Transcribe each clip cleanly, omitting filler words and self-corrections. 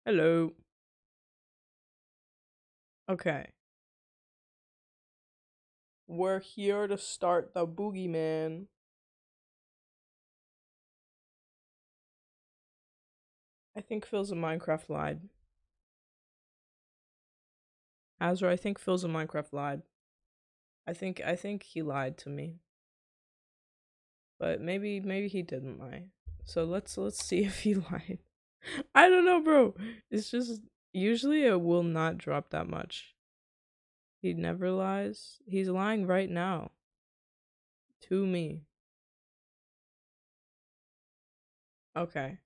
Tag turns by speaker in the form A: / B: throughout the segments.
A: Hello. Okay. We're here to start the boogeyman. I think Phil's a Minecraft lied. Azra, I think Phil's a Minecraft lied. I think he lied to me. But maybe he didn't lie. So let's see if he lied. I don't know, bro. It's just usually it will not drop that much. He never lies. He's lying right now. To me. Okay.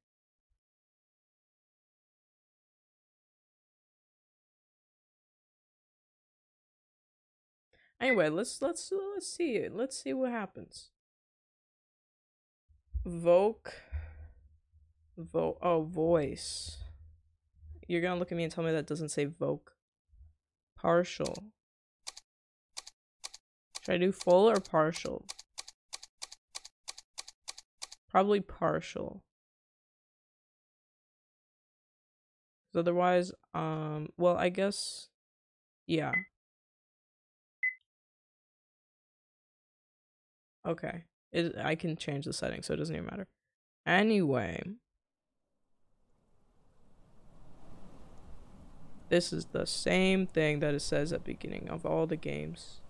A: Anyway, let's see it. Let's see what happens. Voice. You're gonna look at me and tell me that doesn't say voke. Partial. Should I do full or partial? Probably partial. Otherwise, well, I guess, yeah. Okay. I can change the setting, so it doesn't even matter. Anyway. This is the same thing that it says at the beginning of all the games.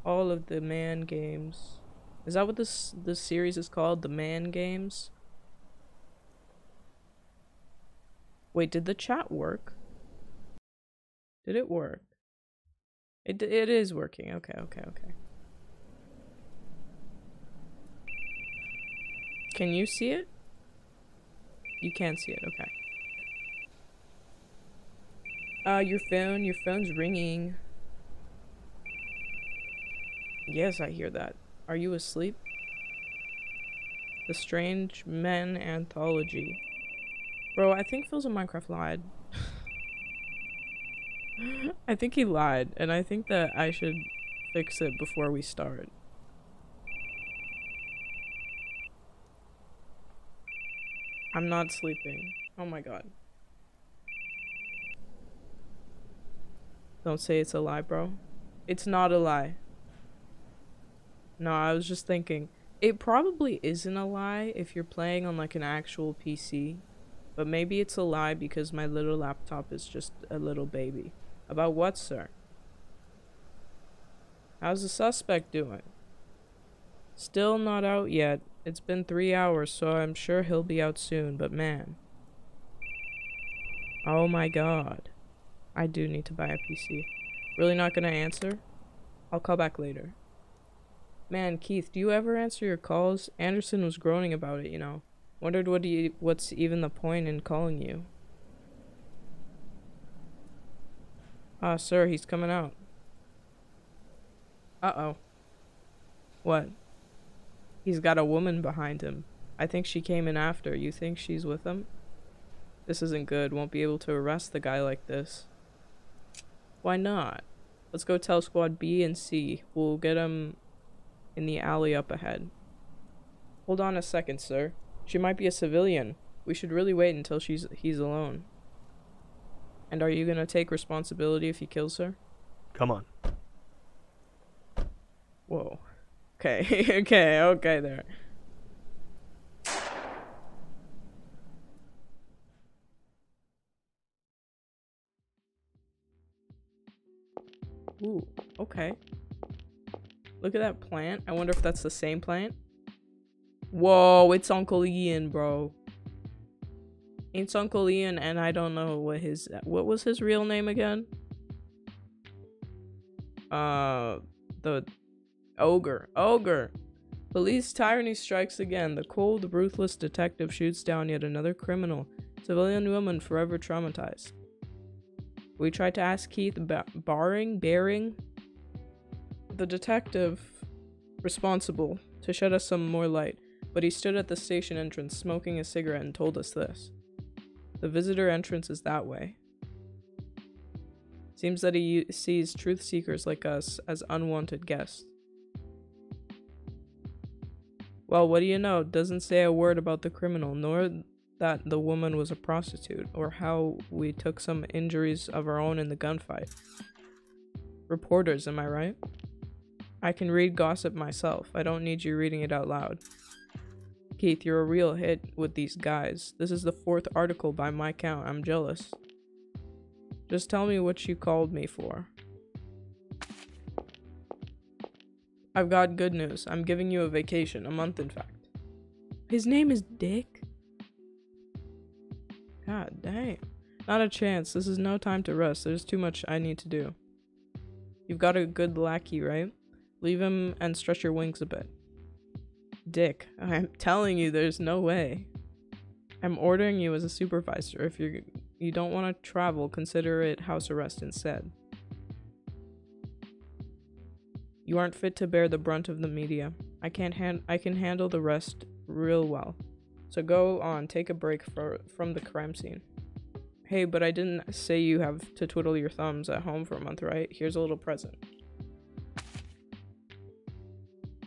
A: All of the man games. Is that what this series is called? The man games? Wait, did the chat work? Did it work? It is working. Okay. Can you see it? You can't see it. Okay. Your phone's ringing. Yes, I hear that. Are you asleep? The Strange Men Anthology. Bro, I think Phil's a Minecraft lied. I think he lied, and I think that I should fix it before we start. I'm not sleeping. Oh my god. Don't say it's a lie, bro. It's not a lie. No, I was just thinking. It probably isn't a lie if you're playing on like an actual PC. But maybe it's a lie because my little laptop is just a little baby. About what, sir? How's the suspect doing? Still not out yet. It's been 3 hours, so I'm sure he'll be out soon, but man. Oh my god. I do need to buy a PC. Really not gonna answer? I'll call back later. Man, Keith, do you ever answer your calls? Anderson was groaning about it, you know. Wondered what's even the point in calling you. Sir, he's coming out. Uh-oh. What? He's got a woman behind him. I think she came in after. You think she's with him? This isn't good. Won't be able to arrest the guy like this. Why not? Let's go tell squad B and C. We'll get him in the alley up ahead. Hold on a second, sir. She might be a civilian. We should really wait until he's alone. And are you gonna take responsibility if he kills her?
B: Come on.
A: Whoa. Okay, okay there. Ooh, okay. Look at that plant. I wonder if that's the same plant. Whoa, it's Uncle Ian, bro. It's Uncle Ian, and I don't know what was his real name again? The Ogre. Police tyranny strikes again. The cold, ruthless detective shoots down yet another criminal. Civilian woman forever traumatized. We tried to ask Keith about bearing the detective responsible to shed us some more light, but he stood at the station entrance smoking a cigarette and told us this. The visitor entrance is that way. Seems that he sees truth seekers like us as unwanted guests. Well, what do you know? Doesn't say a word about the criminal, nor that the woman was a prostitute, or how we took some injuries of our own in the gunfight. Reporters, am I right? I can read gossip myself. I don't need you reading it out loud. Keith, you're a real hit with these guys. This is the 4th article by my count. I'm jealous. Just tell me what you called me for. I've got good news. I'm giving you a vacation. A month, in fact. His name is Dick? God damn. Not a chance. This is no time to rest. There's too much I need to do. You've got a good lackey, right? Leave him and stretch your wings a bit. Dick, I'm telling you, there's no way. I'm ordering you as a supervisor. If you don't want to travel, consider it house arrest instead. You aren't fit to bear the brunt of the media. I can handle the rest real well. So go on, take a break from the crime scene. Hey, but I didn't say you have to twiddle your thumbs at home for a month, right? Here's a little present.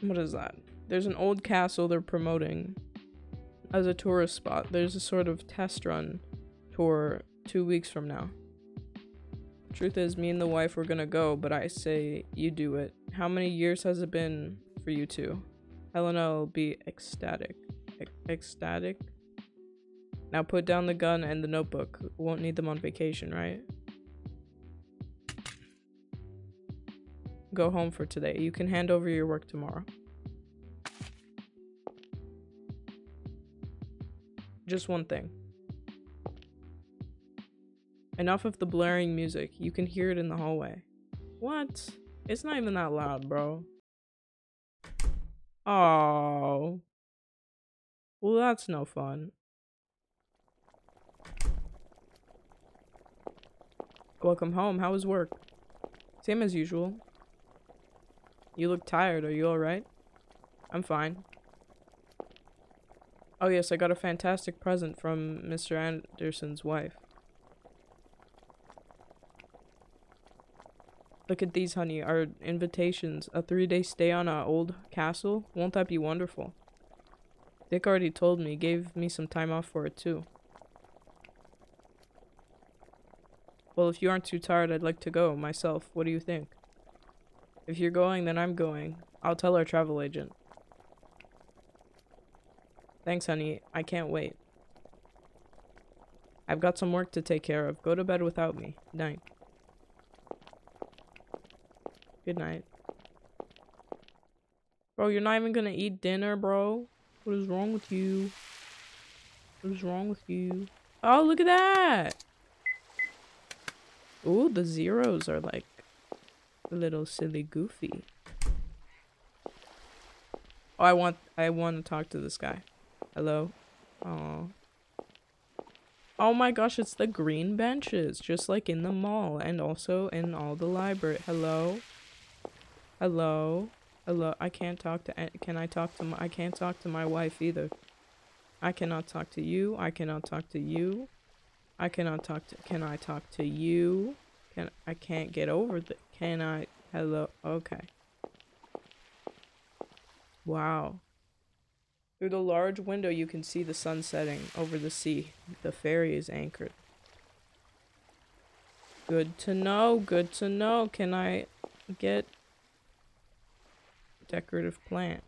A: What is that? There's an old castle they're promoting as a tourist spot. There's a sort of test run tour 2 weeks from now. Truth is, me and the wife were gonna go, but I say you do it. How many years has it been for you two? Helena will be ecstatic. Ecstatic? Now put down the gun and the notebook. Won't need them on vacation, right? Go home for today. You can hand over your work tomorrow. Just one thing. Enough of the blaring music. You can hear it in the hallway. What? It's not even that loud, bro. Oh. Well, that's no fun. Welcome home. How was work? Same as usual. You look tired. Are you alright? I'm fine. Oh yes, I got a fantastic present from Mr. Anderson's wife. Look at these, honey. Our invitations. A 3-day stay on our old castle. Won't that be wonderful? Dick already told me. Gave me some time off for it too. Well, if you aren't too tired, I'd like to go myself. What do you think? If you're going, then I'm going. I'll tell our travel agent. Thanks, honey. I can't wait. I've got some work to take care of. Go to bed without me. Night. Good night. Bro, you're not even gonna eat dinner, bro? What is wrong with you? What is wrong with you? Oh, look at that! Ooh, the zeros are like a little silly goofy. Oh, I want to talk to this guy. Hello? Oh. Oh my gosh, it's the green benches, just like in the mall and also in all the library. Hello? Hello? Hello? I can't talk to, can I talk to my, I can't talk to my wife either. I cannot talk to you. I cannot talk to you. I cannot talk to, can I talk to you? I can't get over the, can I, hello? Okay. Wow. Through the large window you can see the sun setting over the sea. The ferry is anchored. Good to know, good to know. Can I get decorative plant?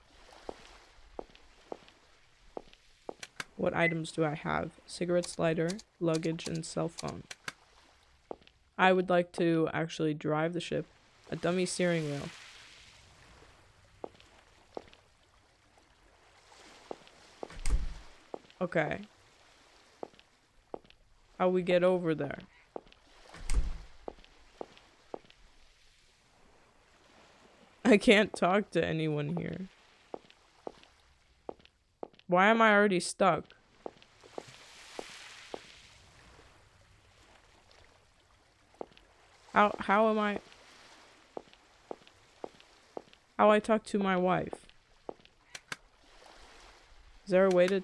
A: What items do I have? Cigarette lighter, luggage, and cell phone. I would like to actually drive the ship. A dummy steering wheel. Okay. How we get over there? I can't talk to anyone here. Why am I already stuck? How am I? How I talk to my wife? Is there a way to?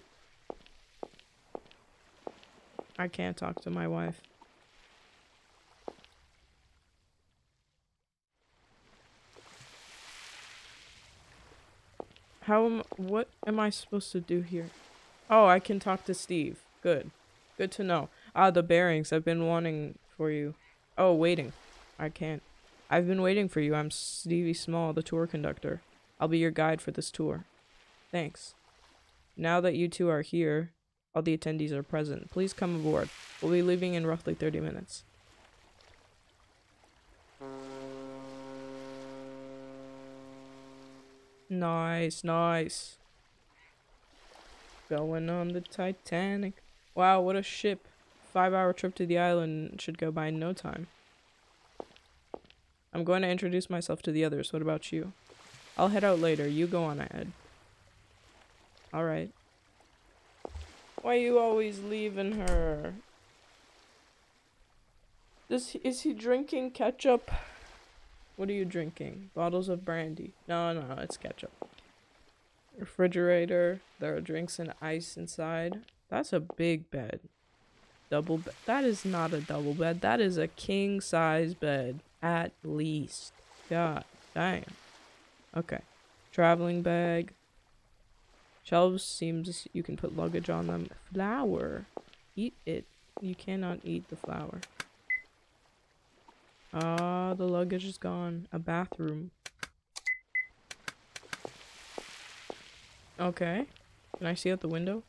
A: I can't talk to my wife. What am I supposed to do here? Oh, I can talk to Steve. Good. Good to know. Ah, the bearings. I've been wanting for you. Oh, waiting. I can't. I've been waiting for you. I'm Stevie Small, the tour conductor. I'll be your guide for this tour. Thanks. Now that you two are here, all the attendees are present. Please come aboard. We'll be leaving in roughly 30 minutes. Nice, nice. Going on the Titanic. Wow, what a ship. 5-hour trip to the island should go by in no time. I'm going to introduce myself to the others. What about you? I'll head out later. You go on ahead. Alright. Why are you always leaving her? Is he drinking ketchup? What are you drinking? Bottles of brandy. No, it's ketchup. Refrigerator. There are drinks and ice inside. That's a big bed. Double bed. That is not a double bed. That is a king size bed. At least. God damn. Okay. Traveling bag. Shelves seems you can put luggage on them. Flour. Eat it. You cannot eat the flour. Ah, the luggage is gone. A bathroom. Okay. Can I see out the window?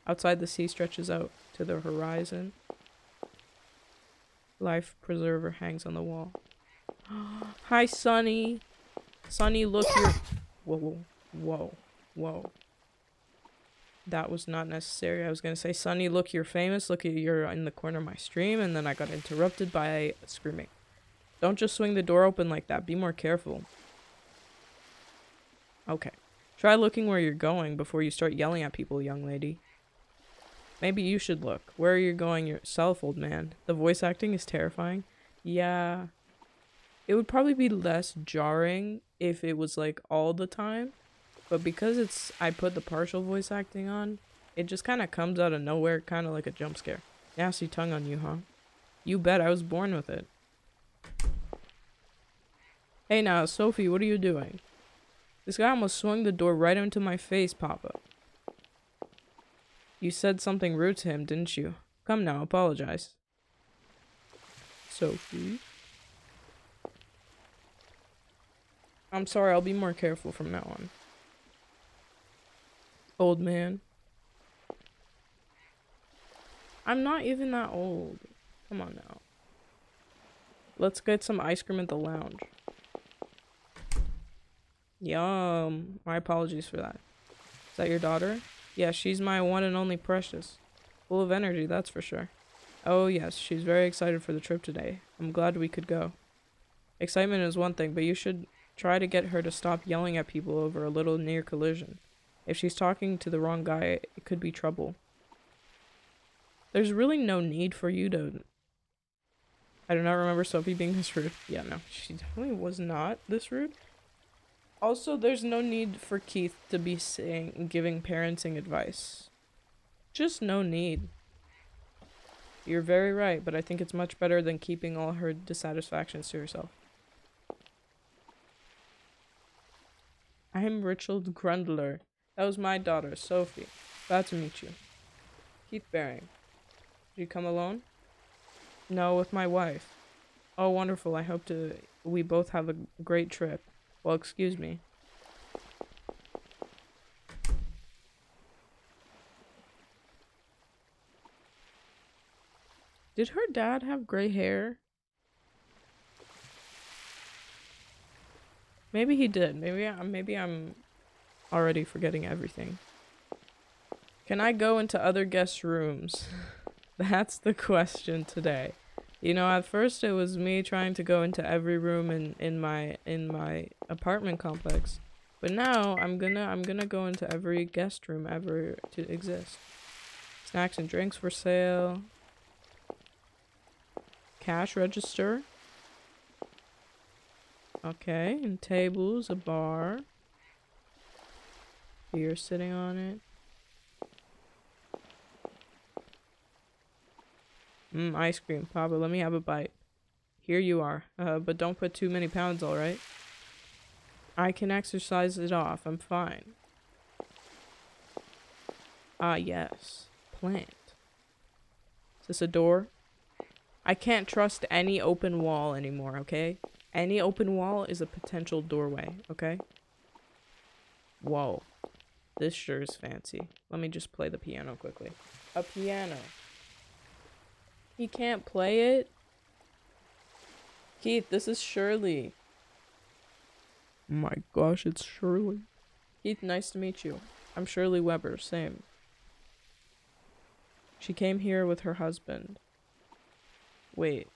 A: Outside, the sea stretches out to the horizon. Life preserver hangs on the wall. Hi, Sonny. Sonny, look your... Whoa. That was not necessary. I was gonna say, Sonny, look, you're famous. Look, you're in the corner of my stream. And then I got interrupted by screaming. Don't just swing the door open like that. Be more careful. Okay. Try looking where you're going before you start yelling at people, young lady. Maybe you should look. Where are you going yourself, old man? The voice acting is terrifying. Yeah. It would probably be less jarring if it was like all the time. But because I put the partial voice acting on, it just kind of comes out of nowhere, kind of like a jump scare. Nasty tongue on you, huh? You bet, I was born with it. Hey now, Sophie, what are you doing? This guy almost swung the door right into my face, Papa. You said something rude to him, didn't you? Come now, apologize. Sophie? I'm sorry, I'll be more careful from now on. Old man. I'm not even that old. Come on now. Let's get some ice cream at the lounge. Yum. My apologies for that. Is that your daughter? Yeah, she's my one and only precious. Full of energy, that's for sure. Oh yes, she's very excited for the trip today. I'm glad we could go. Excitement is one thing, but you should try to get her to stop yelling at people over a little near collision. If she's talking to the wrong guy, it could be trouble. There's really no need for you to... I do not remember Sophie being this rude. Yeah, no, she definitely was not this rude. Also, there's no need for Keith to be giving parenting advice. Just no need. You're very right, but I think it's much better than keeping all her dissatisfactions to herself. I'm Richard Grundler. That was my daughter, Sophie. Glad to meet you. Keith Baring. Did you come alone? No, with my wife. Oh, wonderful. I hope we both have a great trip. Well, excuse me. Did her dad have gray hair? Maybe he did. Maybe I'm already forgetting everything. Can I go into other guest rooms? That's the question today. You know, at first it was me trying to go into every room in my apartment complex, but now I'm gonna go into every guest room ever to exist. Snacks and drinks for sale. Cash register. Okay, and tables, a bar. Beer sitting on it. Ice cream. Papa, let me have a bite. Here you are. But don't put too many pounds, alright? I can exercise it off. I'm fine. Ah, yes. Plant. This a door? I can't trust any open wall anymore, okay? Any open wall is a potential doorway, okay? Whoa. This sure is fancy. Let me just play the piano quickly. A piano. He can't play it? Keith, this is Shirley. My gosh, it's Shirley. Keith, nice to meet you. I'm Shirley Weber, same. She came here with her husband. Wait.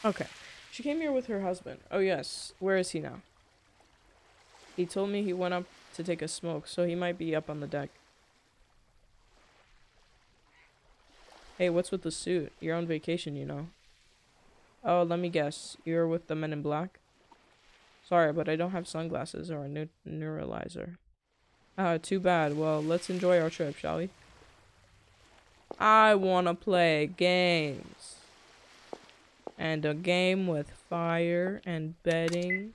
A: Okay. She came here with her husband. Oh yes. Where is he now? He told me he went up to take a smoke, so he might be up on the deck. Hey, what's with the suit? You're on vacation, you know. Oh, let me guess. You're with the Men in Black? Sorry, but I don't have sunglasses or a neuralizer. Too bad. Well, let's enjoy our trip, shall we? I wanna play games. And a game with fire and bedding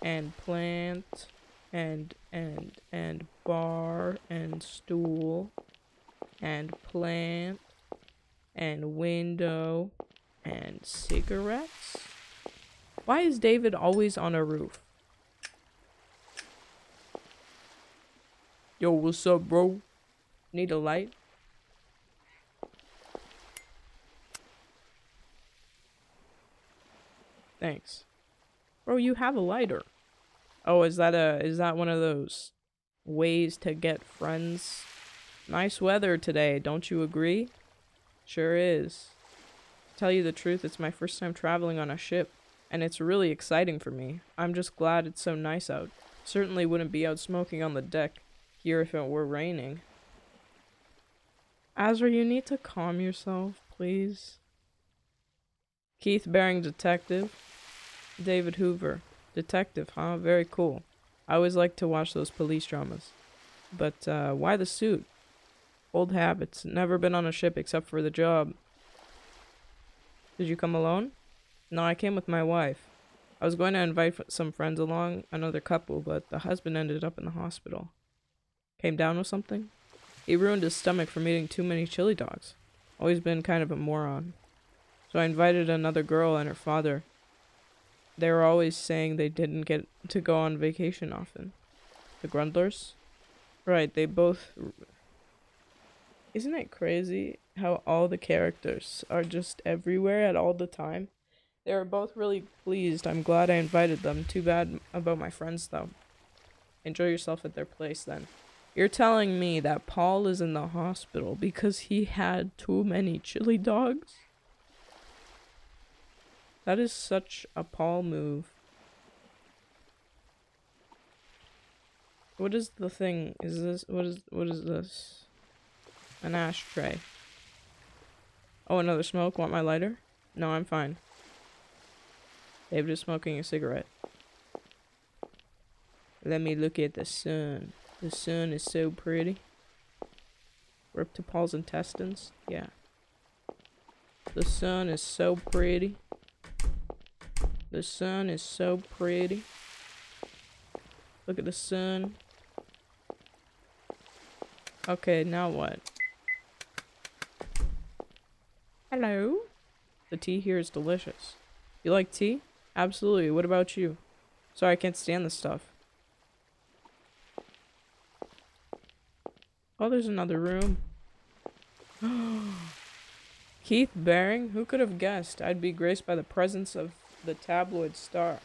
A: and plant and bar and stool and plant and window and cigarettes. Why is David always on a roof? Yo, what's up, bro? Need a light? Thanks. Bro, you have a lighter. Oh, is that one of those ways to get friends? Nice weather today, don't you agree? Sure is. To tell you the truth, it's my first time traveling on a ship, and it's really exciting for me. I'm just glad it's so nice out. Certainly wouldn't be out smoking on the deck here if it were raining. Azra, you need to calm yourself, please. Keith Baring, detective. David Hoover, detective, huh? Very cool. I always like to watch those police dramas. But, why the suit? Old habits. Never been on a ship except for the job. Did you come alone? No, I came with my wife. I was going to invite some friends along, another couple, but the husband ended up in the hospital. Came down with something? He ruined his stomach from eating too many chili dogs. Always been kind of a moron. So I invited another girl and her father. They were always saying they didn't get to go on vacation often. The Grundlers? Right, they both... Isn't it crazy how all the characters are just everywhere at all the time? They were both really pleased. I'm glad I invited them. Too bad about my friends, though. Enjoy yourself at their place, then. You're telling me that Paul is in the hospital because he had too many chili dogs? That is such a Paul move. What is the thing? Is this what is this? An ashtray. Oh, another smoke? Want my lighter? No, I'm fine. David is smoking a cigarette. Let me look at the sun. The sun is so pretty. Rip to Paul's intestines? Yeah. The sun is so pretty. The sun is so pretty. Look at the sun. Okay, now what? Hello? The tea here is delicious. You like tea? Absolutely. What about you? Sorry, I can't stand this stuff. Oh, there's another room. Keith Baring? Who could have guessed I'd be graced by the presence of the tabloid star?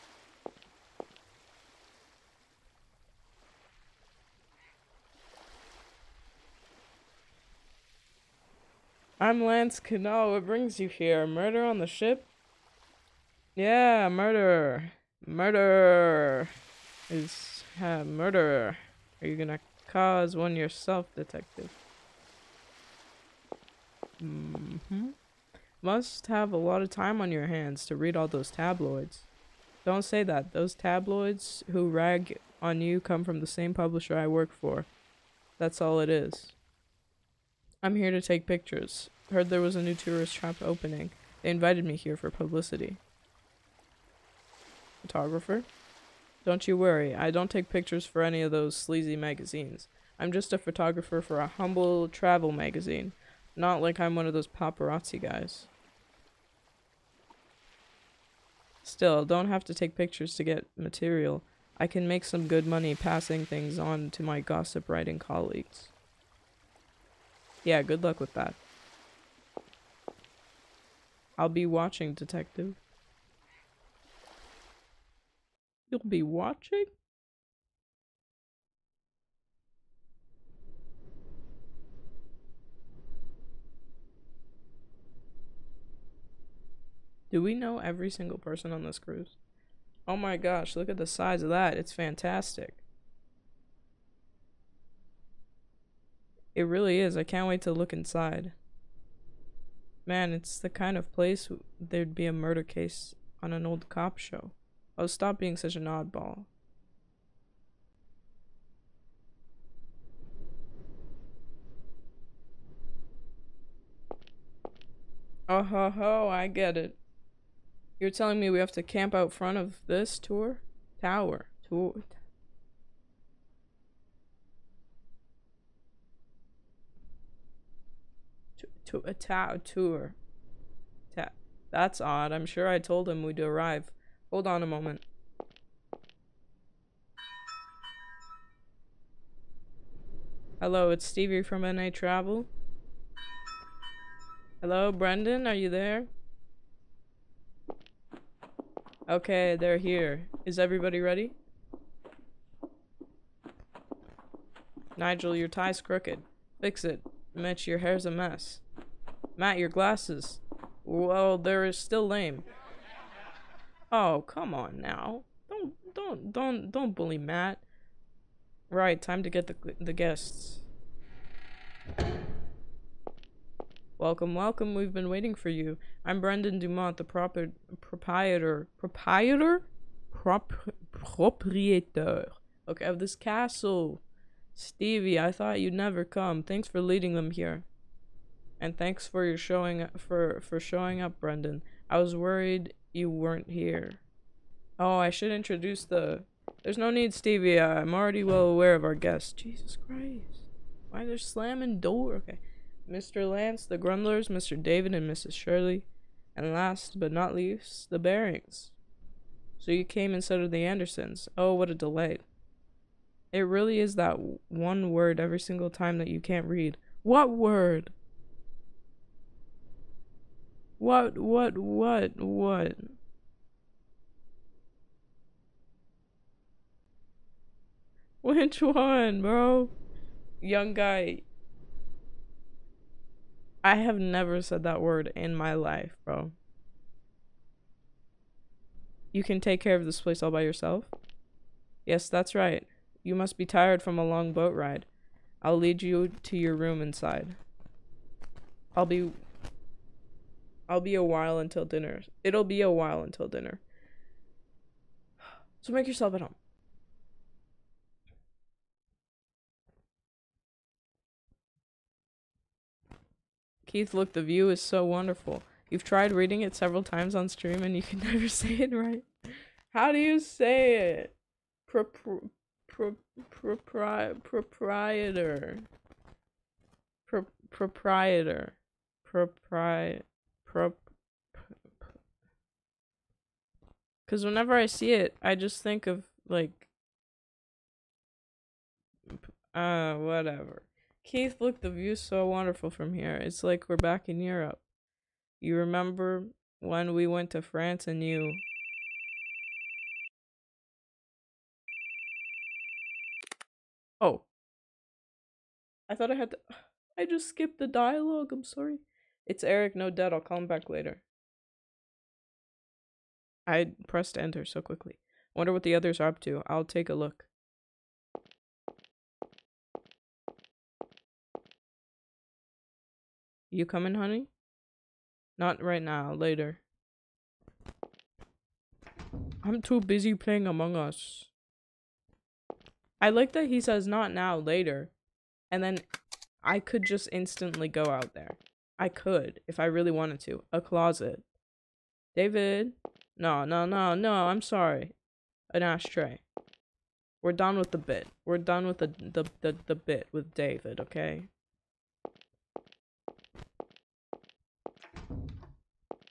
A: I'm Lance Cano. What brings you here? Murder on the ship? Yeah, murder. Murder is murder. Are you gonna cause one yourself, detective? Must have a lot of time on your hands to read all those tabloids. Don't say that. Those tabloids who rag on you come from the same publisher I work for. That's all it is. I'm here to take pictures. Heard there was a new tourist trap opening. They invited me here for publicity. Photographer? Don't you worry. I don't take pictures for any of those sleazy magazines. I'm just a photographer for a humble travel magazine. Not like I'm one of those paparazzi guys. Still, don't have to take pictures to get material. I can make some good money passing things on to my gossip writing colleagues. Yeah, good luck with that. I'll be watching, detective. You'll be watching? Do we know every single person on this cruise? Oh my gosh, look at the size of that. It's fantastic. It really is. I can't wait to look inside. Man, it's the kind of place there'd be a murder case on an old cop show. Oh, stop being such an oddball. Oh ho ho, I get it. You're telling me we have to camp out front of this tour? Tower. Tour. To a tour. That's odd. I'm sure I told him we'd arrive. Hold on a moment. Hello, it's Stevie from NA Travel. Hello, Brendan, are you there? Okay, they're here. Is everybody ready? Nigel, your tie's crooked. Fix it. Mitch, your hair's a mess. Matt, your glasses. Well, they're still lame. Oh, come on now. Don't bully Matt. Right, time to get the guests. Welcome, welcome. We've been waiting for you. I'm Brendan Dumont, the proprietor okay, of this castle. Stevie, I thought you'd never come. Thanks for leading them here. And thanks for your showing up, Brendan. I was worried you weren't here. Oh, I should introduce there's no need, Stevie. I'm already well aware of our guests. Jesus Christ. Why they're slamming door? Okay. Mr. Lance, the Grundlers, Mr. David, and Mrs. Shirley. And last but not least, the Barings. So you came instead of the Andersons. Oh, what a delight. It really is that one word every single time that you can't read. What word? What? Which one, bro? Young guy. I have never said that word in my life, bro. You can take care of this place all by yourself? Yes, that's right. You must be tired from a long boat ride. I'll lead you to your room inside. I'll be a while until dinner. It'll be a while until dinner. So make yourself at home. Keith, look, the view is so wonderful. You've tried reading it several times on stream and you can never say it right. How do you say it? Proprietor. Proprietor. Because whenever I see it, I just think of, like, whatever. Keith, look, the view's so wonderful from here. It's like we're back in Europe. You remember when we went to France and you... Oh. I thought I had to... I just skipped the dialogue, I'm sorry. It's Eric, no debt, I'll call him back later. I pressed enter so quickly. Wonder what the others are up to. I'll take a look. You coming, honey? Not right now, later. I'm too busy playing Among Us. I like that he says not now, later. And then I could just instantly go out there. I could, if I really wanted to. A closet. David? No, I'm sorry. An ashtray. We're done with the bit. We're done with the bit with David, okay?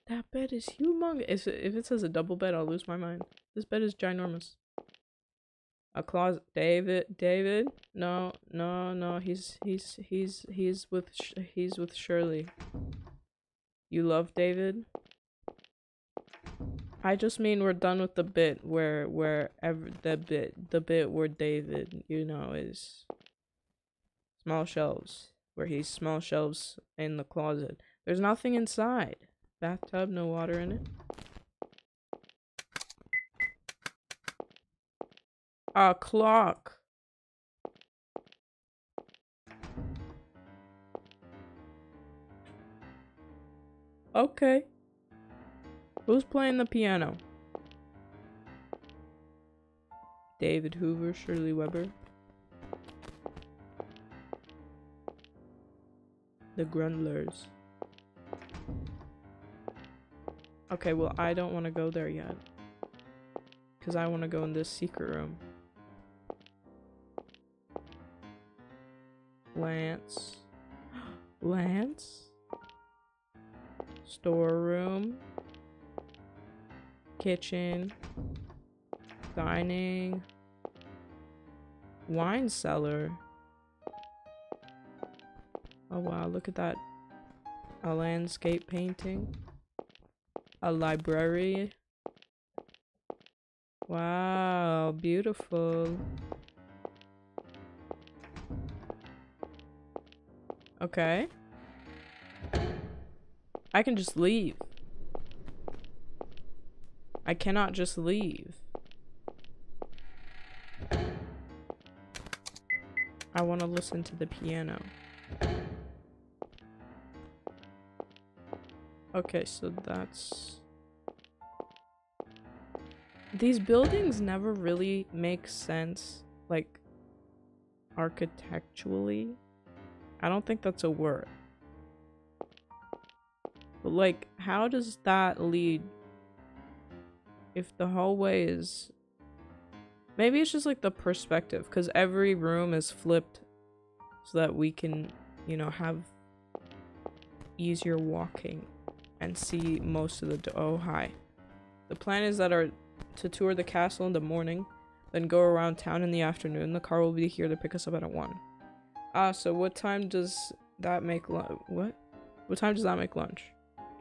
A: That bed is humongous. If it says a double bed, I'll lose my mind. This bed is ginormous. A closet. David? No, no, no. He's with Shirley. You love David? I just mean we're done with the bit the bit where David, you know, is small shelves. Where he's small shelves in the closet. There's nothing inside. Bathtub, no water in it. A clock. Okay. Who's playing the piano? David Hoover, Shirley Weber. The Grundlers. Okay, well, I don't want to go there yet. Because I want to go in this secret room. Lance. Lance? Storeroom. Kitchen. Dining. Wine cellar. Oh wow, look at that. A landscape painting. A library. Wow, beautiful. Okay. I can just leave. I cannot just leave. I want to listen to the piano. Okay, so that's... These buildings never really make sense, like, architecturally. I don't think that's a word. But, like, how does that lead if the hallway is... Maybe it's just, like, the perspective, because every room is flipped so that we can, you know, have easier walking and see most of the... Oh, hi. The plan is that to tour the castle in the morning, then go around town in the afternoon. The car will be here to pick us up at 1. Ah, so what time does that make what? What time does that make lunch?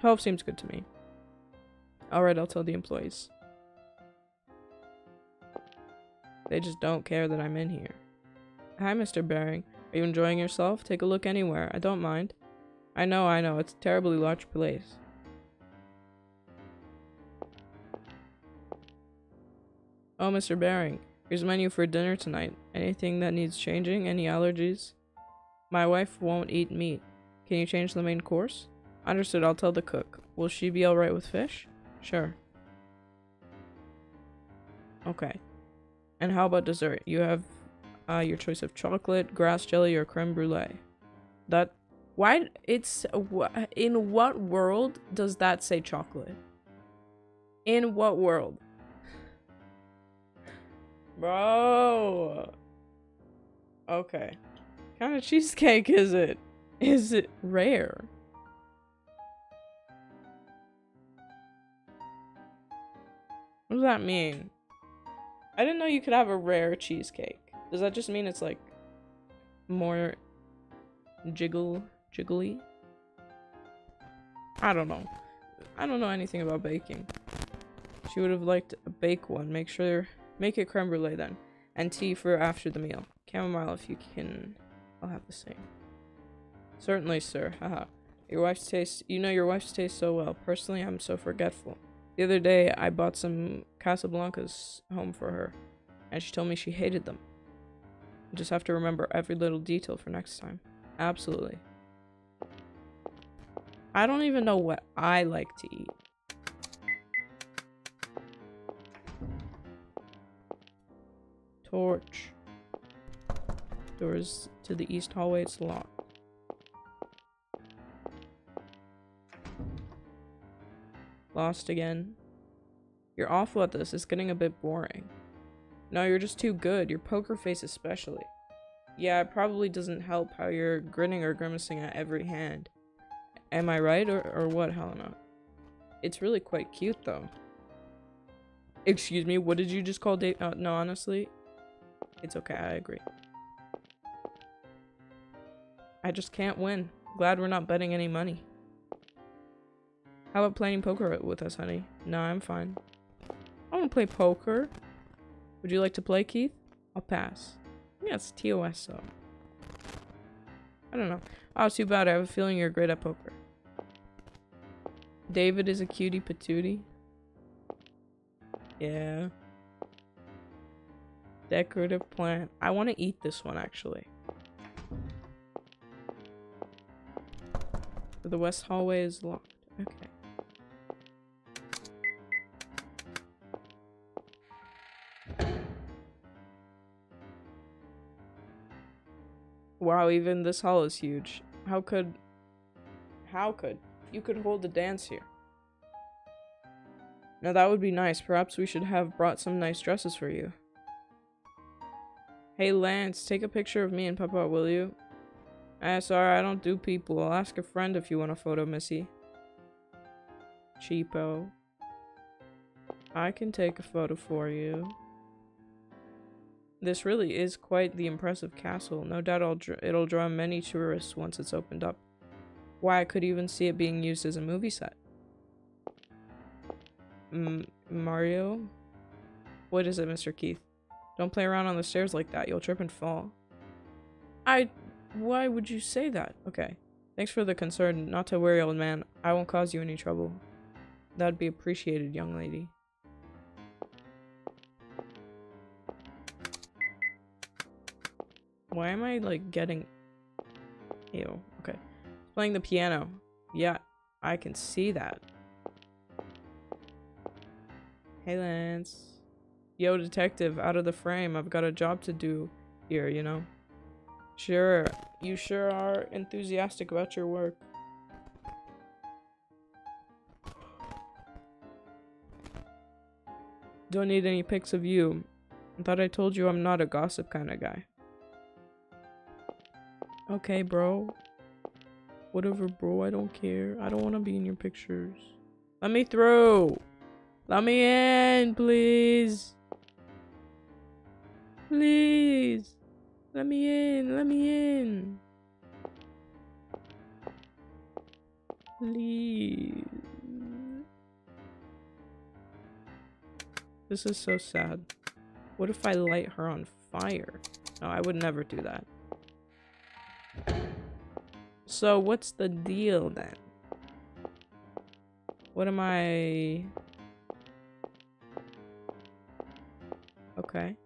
A: 12 seems good to me. Alright, I'll tell the employees. They just don't care that I'm in here. Hi, Mr. Baring. Are you enjoying yourself? Take a look anywhere. I don't mind. I know. It's a terribly large place. Oh, Mr. Baring. Here's a menu for dinner tonight. Anything that needs changing? Any allergies? My wife won't eat meat. Can you change the main course? Understood, I'll tell the cook. Will she be alright with fish? Sure. Okay. And how about dessert? You have your choice of chocolate, grass jelly, or creme brulee. That... Why... It's... In what world does that say chocolate? In what world? Bro. Okay. What kind of cheesecake is it? Is it rare? What does that mean? I didn't know you could have a rare cheesecake. Does that just mean it's like more jiggly? I don't know. I don't know anything about baking. She would have liked a bake one. Make it creme brulee then. And tea for after the meal. Chamomile if you can. I'll have the same. Certainly, sir. Haha. Your wife's taste. You know your wife's taste so well. Personally, I'm so forgetful. The other day, I bought some Casablancas home for her. And she told me she hated them. I just have to remember every little detail for next time. Absolutely. I don't even know what I like to eat. Torch. Doors to the east hallway, it's locked. Lost again. You're awful at this, it's getting a bit boring. No, you're just too good. Your poker face especially. Yeah, it probably doesn't help how you're grinning or grimacing at every hand. Am I right or what, Helena? It's really quite cute though. Excuse me, what did you just call Dave? No, honestly, it's okay, I agree. I just can't win. Glad we're not betting any money. How about playing poker with us, honey? No, I'm fine. I want to play poker. Would you like to play, Keith? I'll pass. Yeah, it's TOS, so. I don't know. Oh, too bad. I have a feeling you're great at poker. David is a cutie patootie. Yeah. Decorative plant. I want to eat this one, actually. The west hallway is locked. Okay. Wow, even this hall is huge. How could you could hold a dance here? Now that would be nice. Perhaps we should have brought some nice dresses for you. Hey Lance, take a picture of me and Papa, will you? Sorry, I don't do people. I'll ask a friend if you want a photo, Missy. Cheapo. I can take a photo for you. This really is quite the impressive castle. No doubt it'll draw many tourists once it's opened up. Why, I could even see it being used as a movie set. Mario? What is it, Mr. Keith? Don't play around on the stairs like that. You'll trip and fall. Why would you say that? Okay. Thanks for the concern. Not to worry, old man. I won't cause you any trouble. That'd be appreciated, young lady. Why am I, like, getting... Ew. Okay. Playing the piano. Yeah, I can see that. Hey, Lance. Yo, detective, out of the frame. I've got a job to do here, you know? Sure. You sure are enthusiastic about your work. Don't need any pics of you. I thought I told you I'm not a gossip kind of guy. Okay, bro. Whatever, bro. I don't care. I don't want to be in your pictures. Let me through. Let me in, please. Please. Let me in. Let me in. Please. This is so sad. What if I light her on fire? No, I would never do that. So, what's the deal then? What am I... Okay.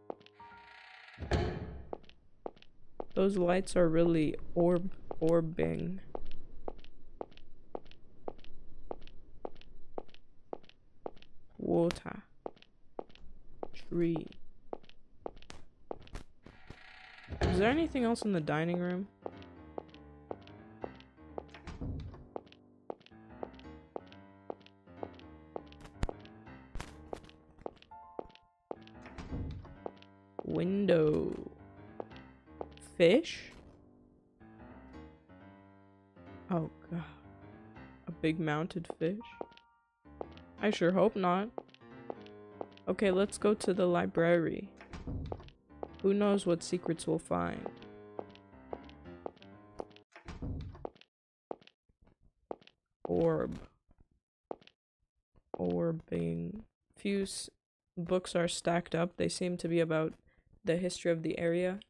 A: Those lights are really orbing. Water. Tree. Is there anything else in the dining room? Window. Fish? Oh god. A big mounted fish? I sure hope not. Okay, let's go to the library. Who knows what secrets we'll find. Orb. Orbing. Few books are stacked up. They seem to be about the history of the area.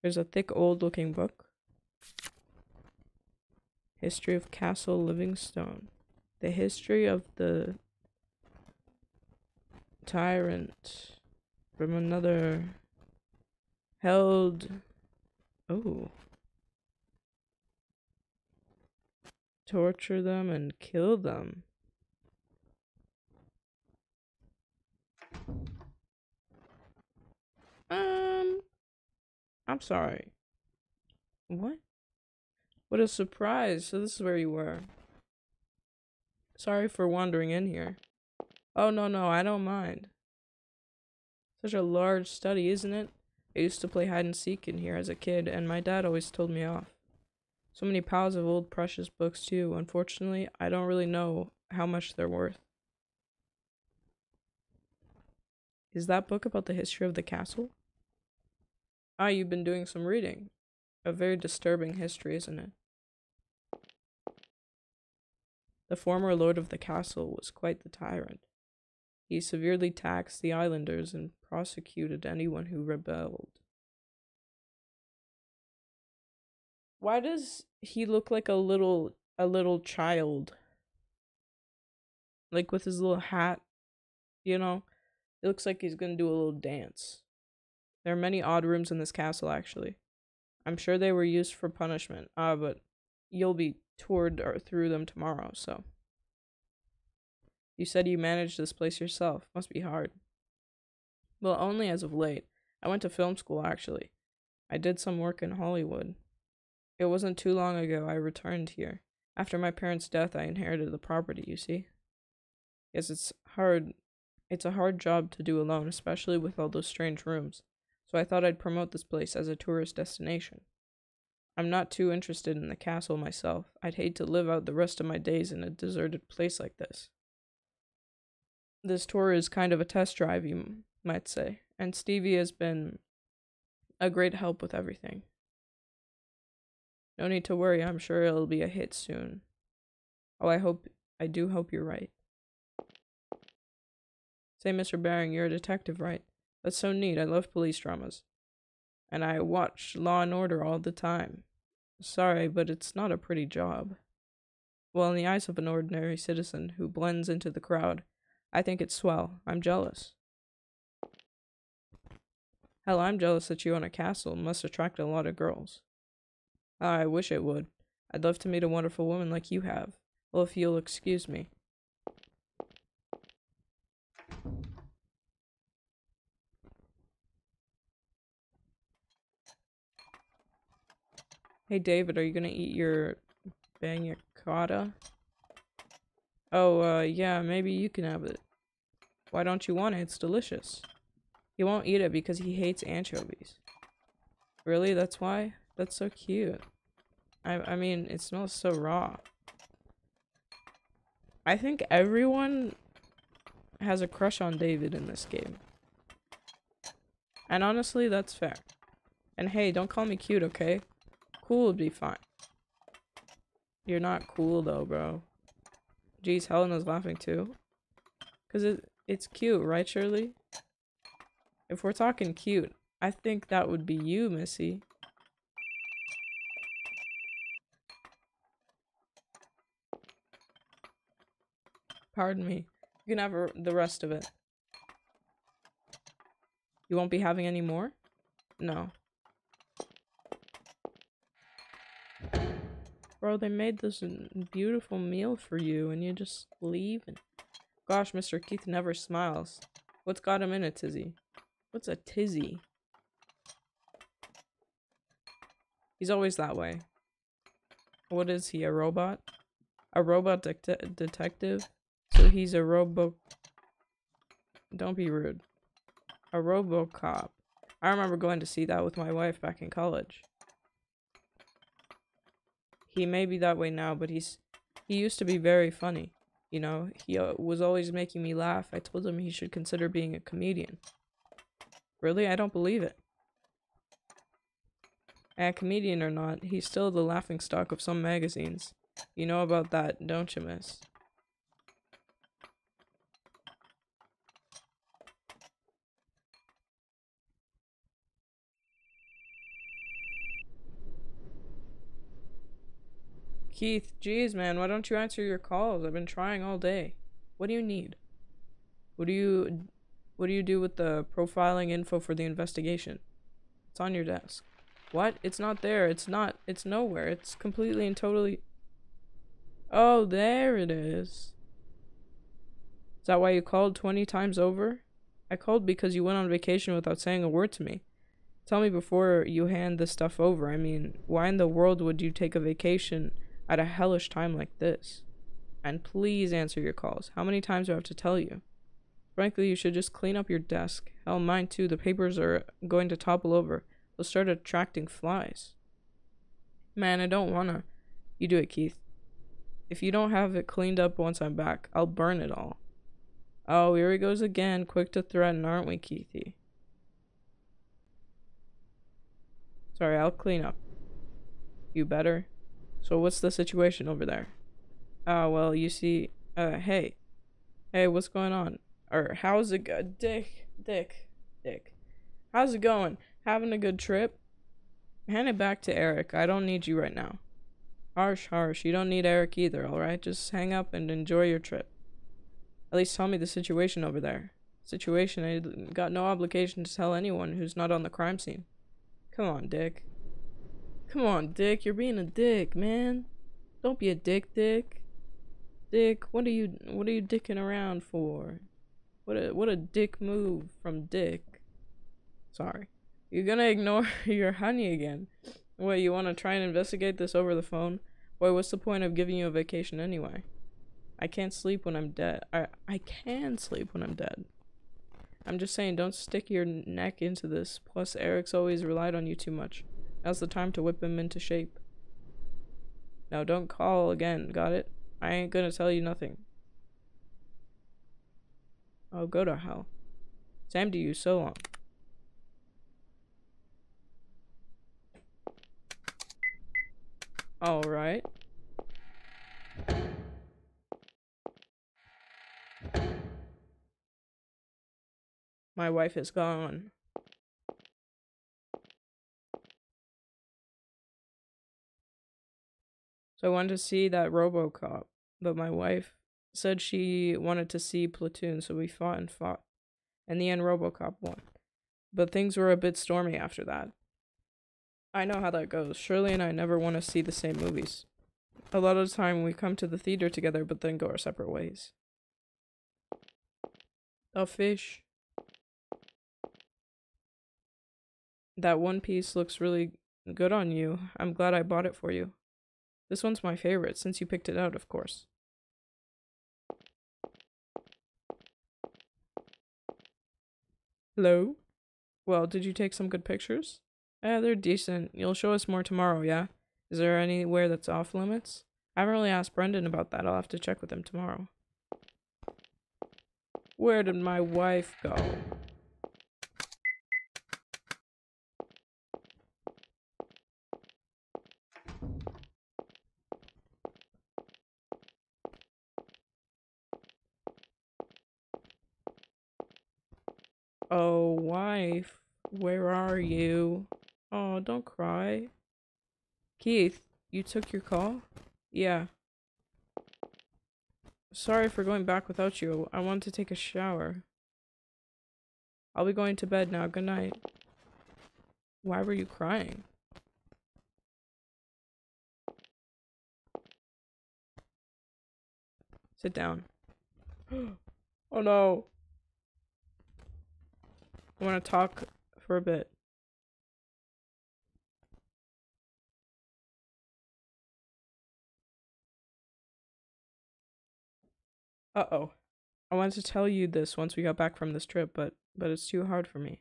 A: There's a thick old looking book. History of Castle Livingstone. The history of the tyrant from another held... Oh. Torture them and kill them. I'm sorry. What? What a surprise. So this is where you were. Sorry for wandering in here. Oh, no, I don't mind. Such a large study, isn't it? I used to play hide and seek in here as a kid, and my dad always told me off. So many piles of old precious books, too. Unfortunately, I don't really know how much they're worth. Is that book about the history of the castle? Ah, you've been doing some reading. A very disturbing history, isn't it? The former lord of the castle was quite the tyrant. He severely taxed the islanders and prosecuted anyone who rebelled. Why does he look like a little child? Like with his little hat, you know? It looks like he's gonna do a little dance. There are many odd rooms in this castle, actually. I'm sure they were used for punishment. But you'll be toured through them tomorrow, so. You said you managed this place yourself. Must be hard. Well, only as of late. I went to film school, actually. I did some work in Hollywood. It wasn't too long ago I returned here. After my parents' death, I inherited the property, you see. Yes, it's hard. It's a hard job to do alone, especially with all those strange rooms. So I thought I'd promote this place as a tourist destination. I'm not too interested in the castle myself. I'd hate to live out the rest of my days in a deserted place like this. This tour is kind of a test drive, you might say, and Stevie has been a great help with everything. No need to worry, I'm sure it'll be a hit soon. Oh, I do hope you're right. Say, Mr. Baring, you're a detective, right? That's so neat, I love police dramas. And I watch Law and Order all the time. Sorry, but it's not a pretty job. Well, in the eyes of an ordinary citizen who blends into the crowd, I think it's swell. I'm jealous. Hell, I'm jealous that you own a castle. It must attract a lot of girls. I wish it would. I'd love to meet a wonderful woman like you have. Well, if you'll excuse me. Hey, David, are you gonna eat your bagna cotta? Oh, yeah, maybe you can have it. Why don't you want it? It's delicious. He won't eat it because he hates anchovies. Really? That's why? That's so cute. I mean, it smells so raw. I think everyone has a crush on David in this game. And honestly, that's fair. And hey, don't call me cute, okay? Cool would be fine. You're not cool though, bro. Jeez, Helena's laughing too. Cause it's cute, right, Shirley? If we're talking cute, I think that would be you, Missy. Pardon me. You can have the rest of it. You won't be having any more? No. Bro, they made this beautiful meal for you and you just leave? Gosh, Mr. Keith never smiles. What's got him in a tizzy? What's a tizzy? He's always that way. What is he, a robot? A robot detective? So he's a Don't be rude. A RoboCop. I remember going to see that with my wife back in college. He may be that way now, but he used to be very funny. You know, he was always making me laugh. I told him he should consider being a comedian. Really? I don't believe it. A comedian or not, he's still the laughingstock of some magazines. You know about that, don't you, miss? Keith, geez, man, why don't you answer your calls? I've been trying all day. What do you need? What do you do with the profiling info for the investigation? It's on your desk. What? It's not there. It's nowhere. It's completely and totally... Oh, there it is. Is that why you called 20 times over? I called because you went on vacation without saying a word to me. Tell me before you hand this stuff over. I mean, why in the world would you take a vacation at a hellish time like this? And please answer your calls. How many times do I have to tell you? Frankly, you should just clean up your desk. Hell, mine too. The papers are going to topple over. They'll start attracting flies. Man, I don't wanna. You do it, Keith. If you don't have it cleaned up once I'm back, I'll burn it all. Oh, here he goes again. Quick to threaten, aren't we, Keithy? Sorry, I'll clean up. You better. So what's the situation over there? Well, you see, hey. Hey, what's going on? Or how's it go? Dick. How's it going? Having a good trip? Hand it back to Eric. I don't need you right now. Harsh. You don't need Eric either, alright? Just hang up and enjoy your trip. At least tell me the situation over there. Situation? I got no obligation to tell anyone who's not on the crime scene. Come on, Dick. You're being a dick, man. Don't be a dick. Dick, what are you dicking around for? What a dick move from Dick. Sorry. You're gonna ignore your honey again. What, you wanna try and investigate this over the phone? Boy, what's the point of giving you a vacation anyway? I can't sleep when I'm dead. I can sleep when I'm dead. I'm just saying, don't stick your neck into this. Plus, Eric's always relied on you too much. Now's the time to whip him into shape. Now, don't call again, got it? I ain't gonna tell you nothing. Oh, go to hell. Same to you, so long. Alright. My wife is gone. So I wanted to see that RoboCop, but my wife said she wanted to see Platoon, so we fought. In the end, RoboCop won. But things were a bit stormy after that. I know how that goes. Shirley and I never want to see the same movies. A lot of the time we come to the theater together, but then go our separate ways. A fish. That one piece looks really good on you. I'm glad I bought it for you. This one's my favorite, since you picked it out, of course. Hello? Well, did you take some good pictures? They're decent. You'll show us more tomorrow, yeah? Is there anywhere that's off limits? I haven't really asked Brendan about that. I'll have to check with him tomorrow. Where did my wife go? Oh, wife, where are you? Oh, don't cry. Keith, you took your call? Yeah. Sorry for going back without you. I wanted to take a shower. I'll be going to bed now. Good night. Why were you crying? Sit down. Oh no. I want to talk for a bit. Uh-oh. I wanted to tell you this once we got back from this trip, but it's too hard for me.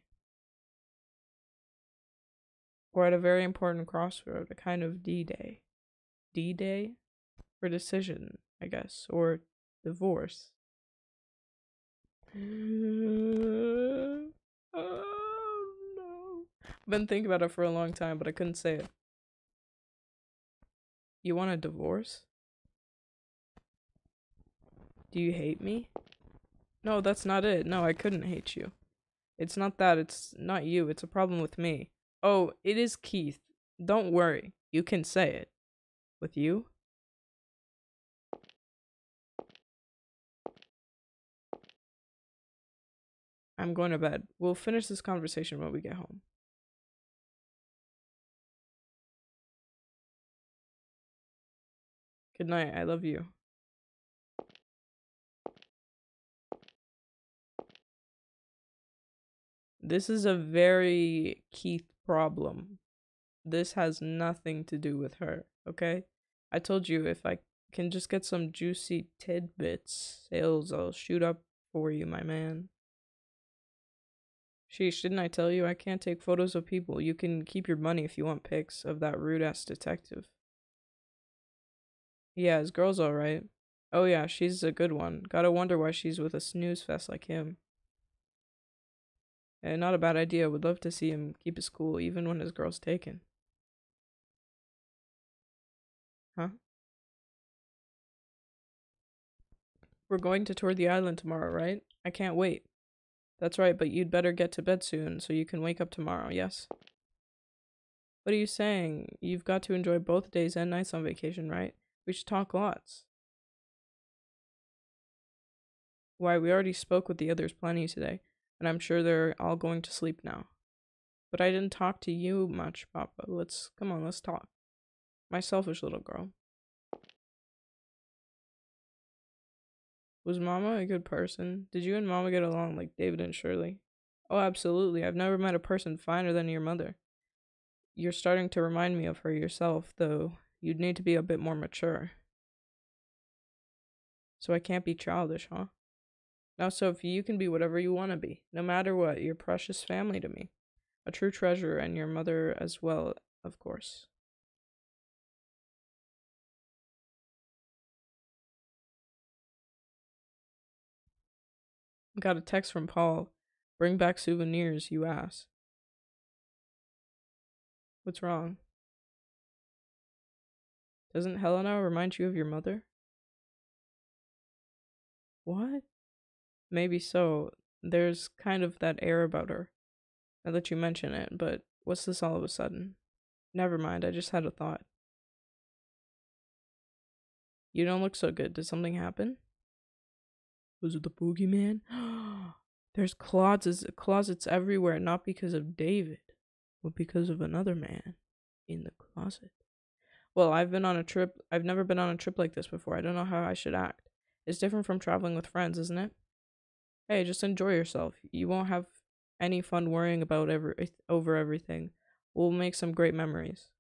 A: We're at a very important crossroad, a kind of D-Day. D-Day? For decision, I guess. Or divorce. Oh no. I've been thinking about it for a long time, but I couldn't say it. You want a divorce? Do you hate me? No, that's not it. No, I couldn't hate you. It's not that. It's not you. It's a problem with me. Oh, it is Keith. Don't worry. You can say it. With you? I'm going to bed. We'll finish this conversation when we get home. Good night. I love you. This is a very Keith problem. This has nothing to do with her, okay? I told you if I can just get some juicy tidbits, sales will shoot up for you, my man. Sheesh, didn't I tell you I can't take photos of people? You can keep your money if you want pics of that rude-ass detective. Yeah, his girl's alright. Oh yeah, she's a good one. Gotta wonder why she's with a snooze fest like him. And not a bad idea. Would love to see him keep his cool even when his girl's taken. Huh? We're going to tour the island tomorrow, right? I can't wait. That's right, but you'd better get to bed soon so you can wake up tomorrow, yes? What are you saying? You've got to enjoy both days and nights on vacation, right? We should talk lots. Why, we already spoke with the others plenty today, and I'm sure they're all going to sleep now. But I didn't talk to you much, Papa. Come on, let's talk. My selfish little girl. Was Mama a good person? Did you and Mama get along like David and Shirley? Oh, absolutely. I've never met a person finer than your mother. You're starting to remind me of her yourself, though you'd need to be a bit more mature. So I can't be childish, huh? Now, Sophie, you can be whatever you want to be. No matter what, you're precious family to me. A true treasure, and your mother as well, of course. Got a text from Paul. Bring back souvenirs, you ass. What's wrong? Doesn't Helena remind you of your mother? What? Maybe so. There's kind of that air about her. Now that you mention it, but what's this all of a sudden? Never mind, I just had a thought. You don't look so good. Did something happen? Was it the boogeyman? There's closets everywhere, not because of David, but because of another man in the closet. Well, I've been on a trip. I've never been on a trip like this before. I don't know how I should act. It's different from traveling with friends, isn't it? Hey, just enjoy yourself. You won't have any fun worrying about over everything. We'll make some great memories.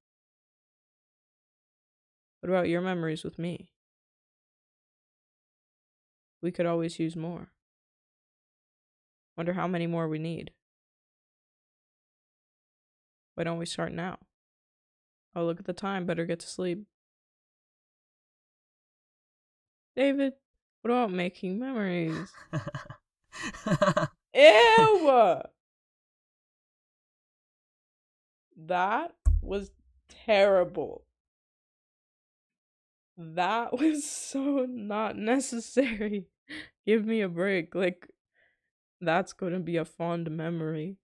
A: What about your memories with me? We could always use more. Wonder how many more we need. Why don't we start now? Oh, look at the time. Better get to sleep. David, what about making memories? Ew! That was terrible. That was so not necessary. Give me a break. Like, that's gonna be a fond memory.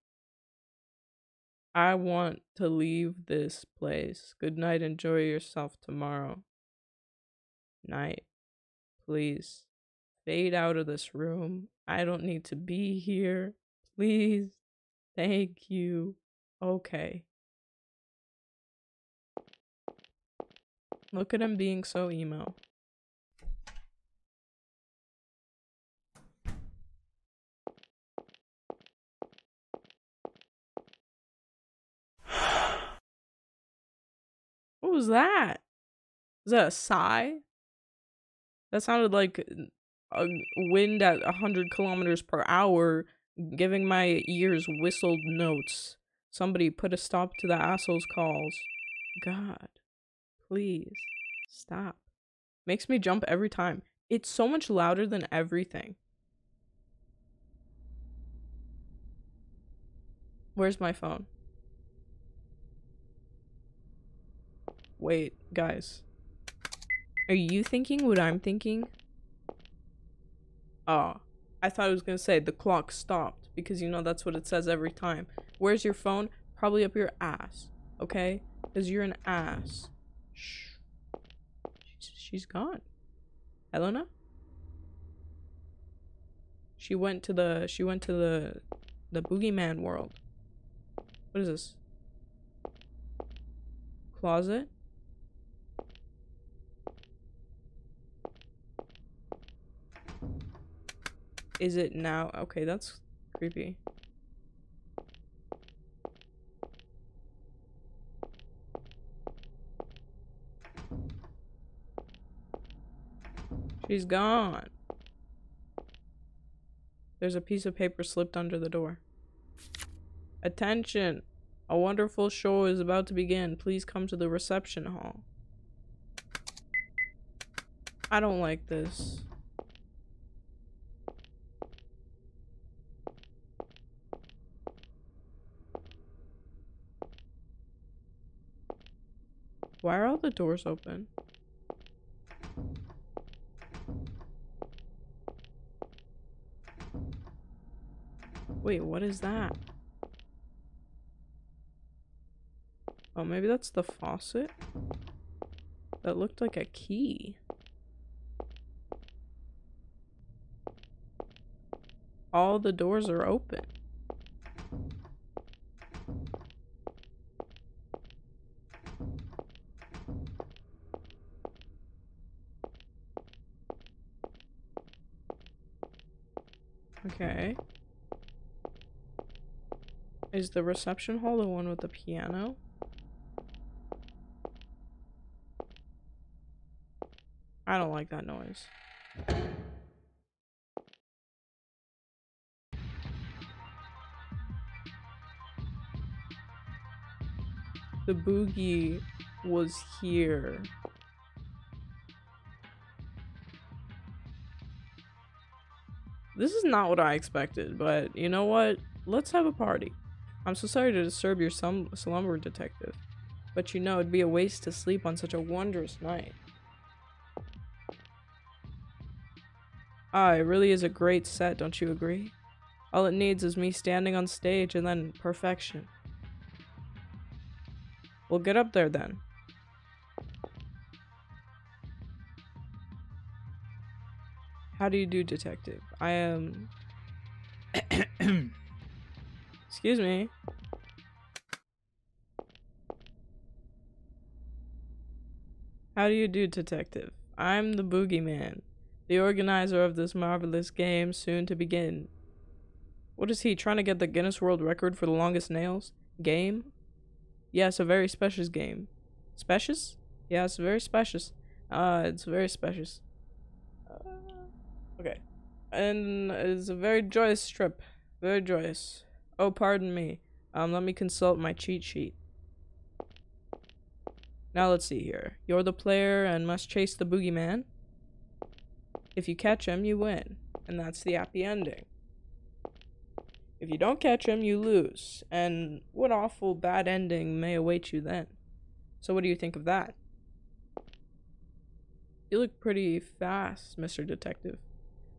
A: I want to leave this place. Good night. Enjoy yourself tomorrow. Night. Please. Fade out of this room. I don't need to be here. Please. Thank you. Okay. Look at him being so emo. What was that? Was that a sigh? That sounded like a wind at 100 kilometers per hour giving my ears whistled notes. Somebody put a stop to the asshole's calls. God, please stop. Makes me jump every time. It's so much louder than everything. Where's my phone? Wait, guys. Are you thinking what I'm thinking? Oh, I thought I was gonna say the clock stopped because you know that's what it says every time. Where's your phone? Probably up your ass, okay? Because you're an ass. Shh. She's gone. Helena? She went to the boogeyman world. What is this? Closet? Is it now? Okay, that's creepy. She's gone. There's a piece of paper slipped under the door. Attention! A wonderful show is about to begin. Please come to the reception hall. I don't like this. Why are all the doors open? Wait, what is that? Oh, maybe that's the faucet? That looked like a key. All the doors are open. Okay. Is the reception hall the one with the piano? I don't like that noise. The boogie was here. This is not what I expected, but you know what? Let's have a party. I'm so sorry to disturb your slumber, detective, but you know it'd be a waste to sleep on such a wondrous night. Ah, it really is a great set, don't you agree? All it needs is me standing on stage and then perfection. We'll get up there then. How do you do, detective? I am... Excuse me. How do you do, detective? I'm the boogeyman, the organizer of this marvelous game soon to begin. What is he, trying to get the Guinness World Record for the longest nails? Game? Yes, a very specious game. Specious? Yes, very specious. It's very specious. Okay. And it's a very joyous trip. Very joyous. Oh, pardon me. Let me consult my cheat sheet. Now let's see here. You're the player and must chase the boogeyman. If you catch him, you win. And that's the happy ending. If you don't catch him, you lose. And what awful bad ending may await you then? So what do you think of that? You look pretty fast, Mr. Detective.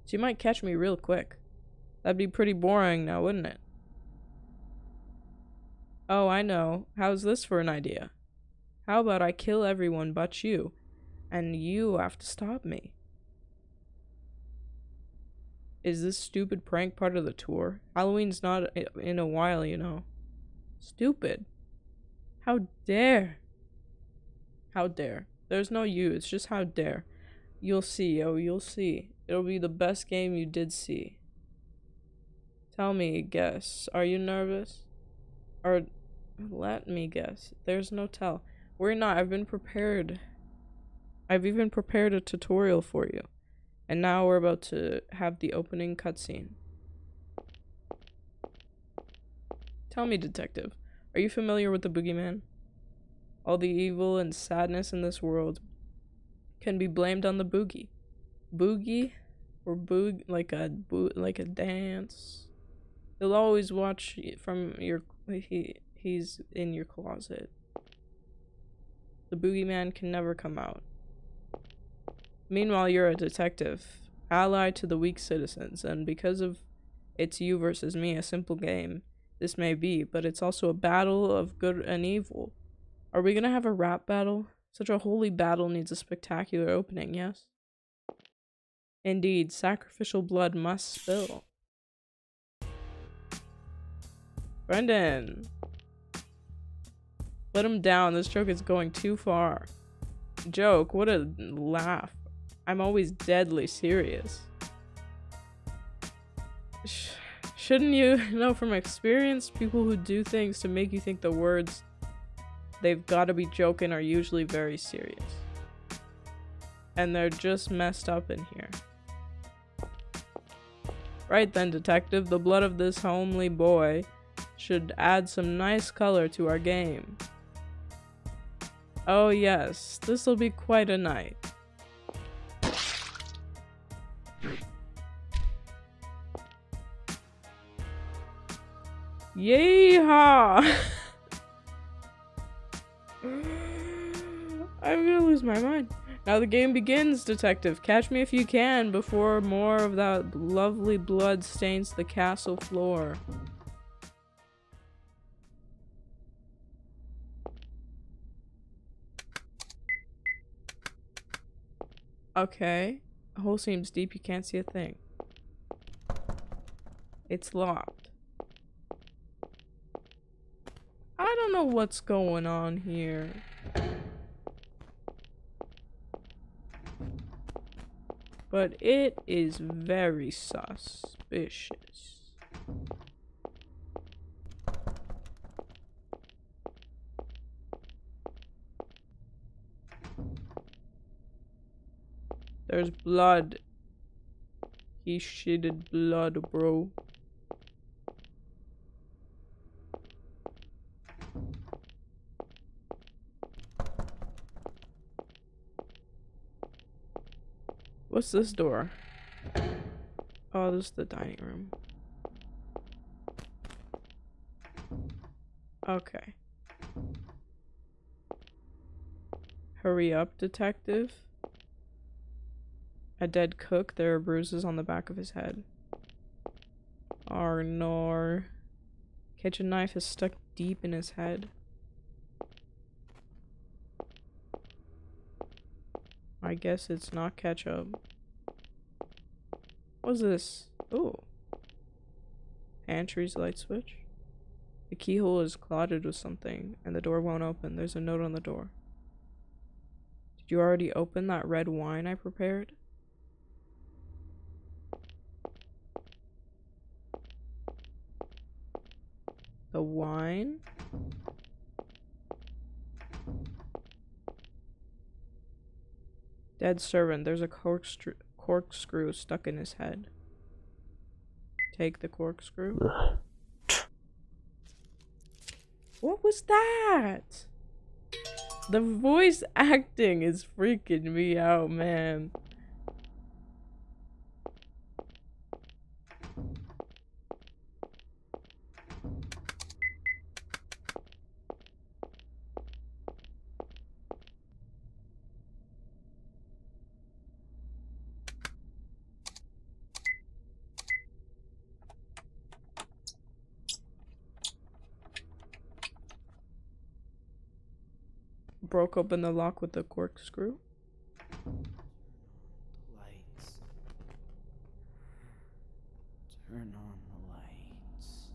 A: So you might catch me real quick. That'd be pretty boring now, wouldn't it? Oh, I know. How's this for an idea? How about I kill everyone but you, and you have to stop me? Is this stupid prank part of the tour? Halloween's not in a while, you know. Stupid. How dare? How dare? There's no you, it's just how dare. You'll see, oh, you'll see. It'll be the best game you did see. Tell me, guess. Are you nervous? Or let me guess. There's no tell. Worry not, I've been prepared. I've even prepared a tutorial for you. And now we're about to have the opening cutscene. Tell me, detective, are you familiar with the boogeyman? All the evil and sadness in this world can be blamed on the boogie. Boogie? Or like a dance. He'll always watch from your... He's in your closet. The boogeyman can never come out. Meanwhile, you're a detective, allied to the weak citizens, and because of it's you versus me, a simple game, this may be, but it's also a battle of good and evil. Are we gonna have a rap battle? Such a holy battle needs a spectacular opening, yes? Indeed, sacrificial blood must spill. Brendan! Let him down, this joke is going too far. Joke, what a laugh. I'm always deadly serious. Shouldn't you know from experience, people who do things to make you think the words they've got to be joking are usually very serious. And they're just messed up in here. Right then, detective, the blood of this homely boy should add some nice color to our game. Oh yes, this'll be quite a night. Yeehaw! I'm gonna lose my mind. Now the game begins, detective. Catch me if you can before more of that lovely blood stains the castle floor. Okay. The hole seems deep, you can't see a thing. It's locked. I don't know what's going on here. But it is very suspicious. There's blood. He shitted blood, bro. What's this door? Oh, this is the dining room. Okay. Hurry up, detective. A dead cook. There are bruises on the back of his head. Oh no. Kitchen knife is stuck deep in his head. I guess it's not ketchup. What's this? Ooh. Pantry's light switch. The keyhole is clotted with something, and the door won't open. There's a note on the door. Did you already open that red wine I prepared? The wine? Dead servant. There's a corkscrew stuck in his head. Take the corkscrew. What was that? The voice acting is freaking me out, man. Broke open the lock with the corkscrew.
B: Lights. Turn on the lights.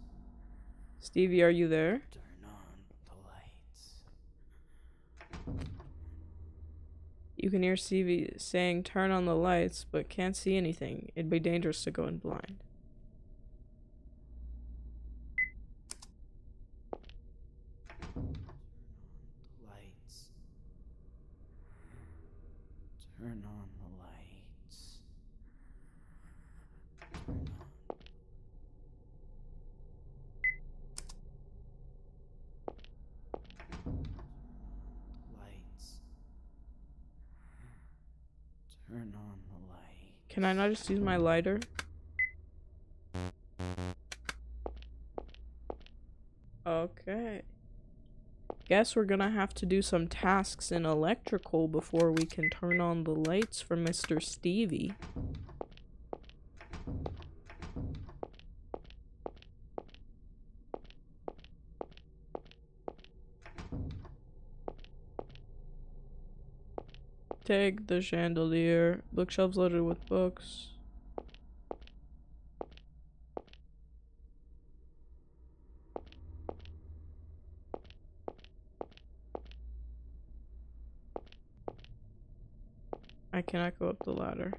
A: Stevie, are you there?
B: Turn on the lights.
A: You can hear Stevie saying turn on the lights, but can't see anything. It'd be dangerous to go in blind.
B: Lights. Turn on the lights. Turn on. Lights. Turn on the light.
A: Can I not just use my lighter? Okay. Guess we're gonna have to do some tasks in electrical before we can turn on the lights for Mr. Stevie. Take the chandelier. Bookshelves loaded with books. I cannot go up the ladder.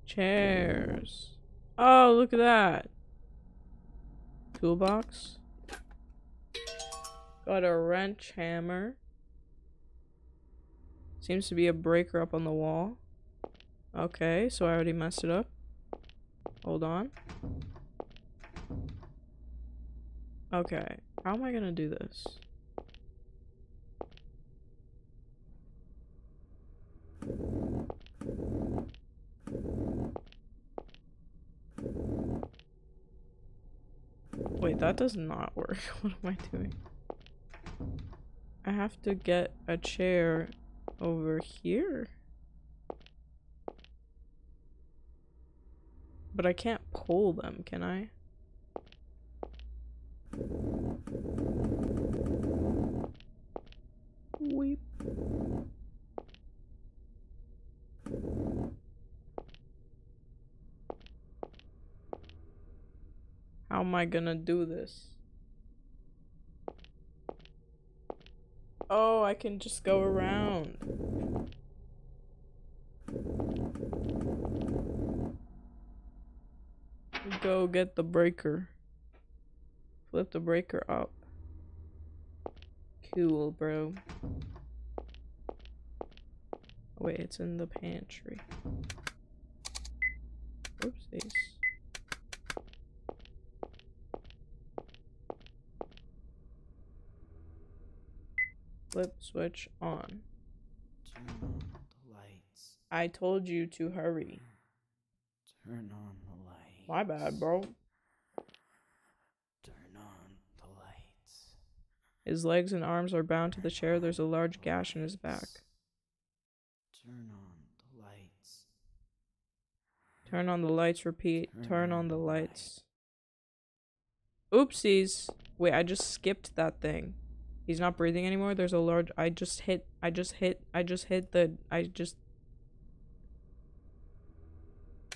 A: Chairs. Oh, look at that. Toolbox. Got a wrench hammer. Seems to be a breaker up on the wall. Okay, so I already messed it up. Hold on. Okay, how am I gonna do this? Wait, that does not work. What am I doing? I have to get a chair over here. But I can't pull them, can I? Weep. How am I gonna do this? Oh, I can just go around. Go get the breaker. Flip the breaker up. Cool, bro. Wait, it's in the pantry. Oopsies. Flip switch on.
B: Turn on the lights.
A: I told you to hurry.
B: Turn on the lights.
A: My bad, bro.
B: Turn on the lights.
A: His legs and arms are bound to the chair. There's a large gash in his back.
B: Turn on the lights.
A: Turn on the lights, repeat. Turn on the lights. Oopsies. Wait, I just skipped that thing. He's not breathing anymore. There's a large... I just hit the...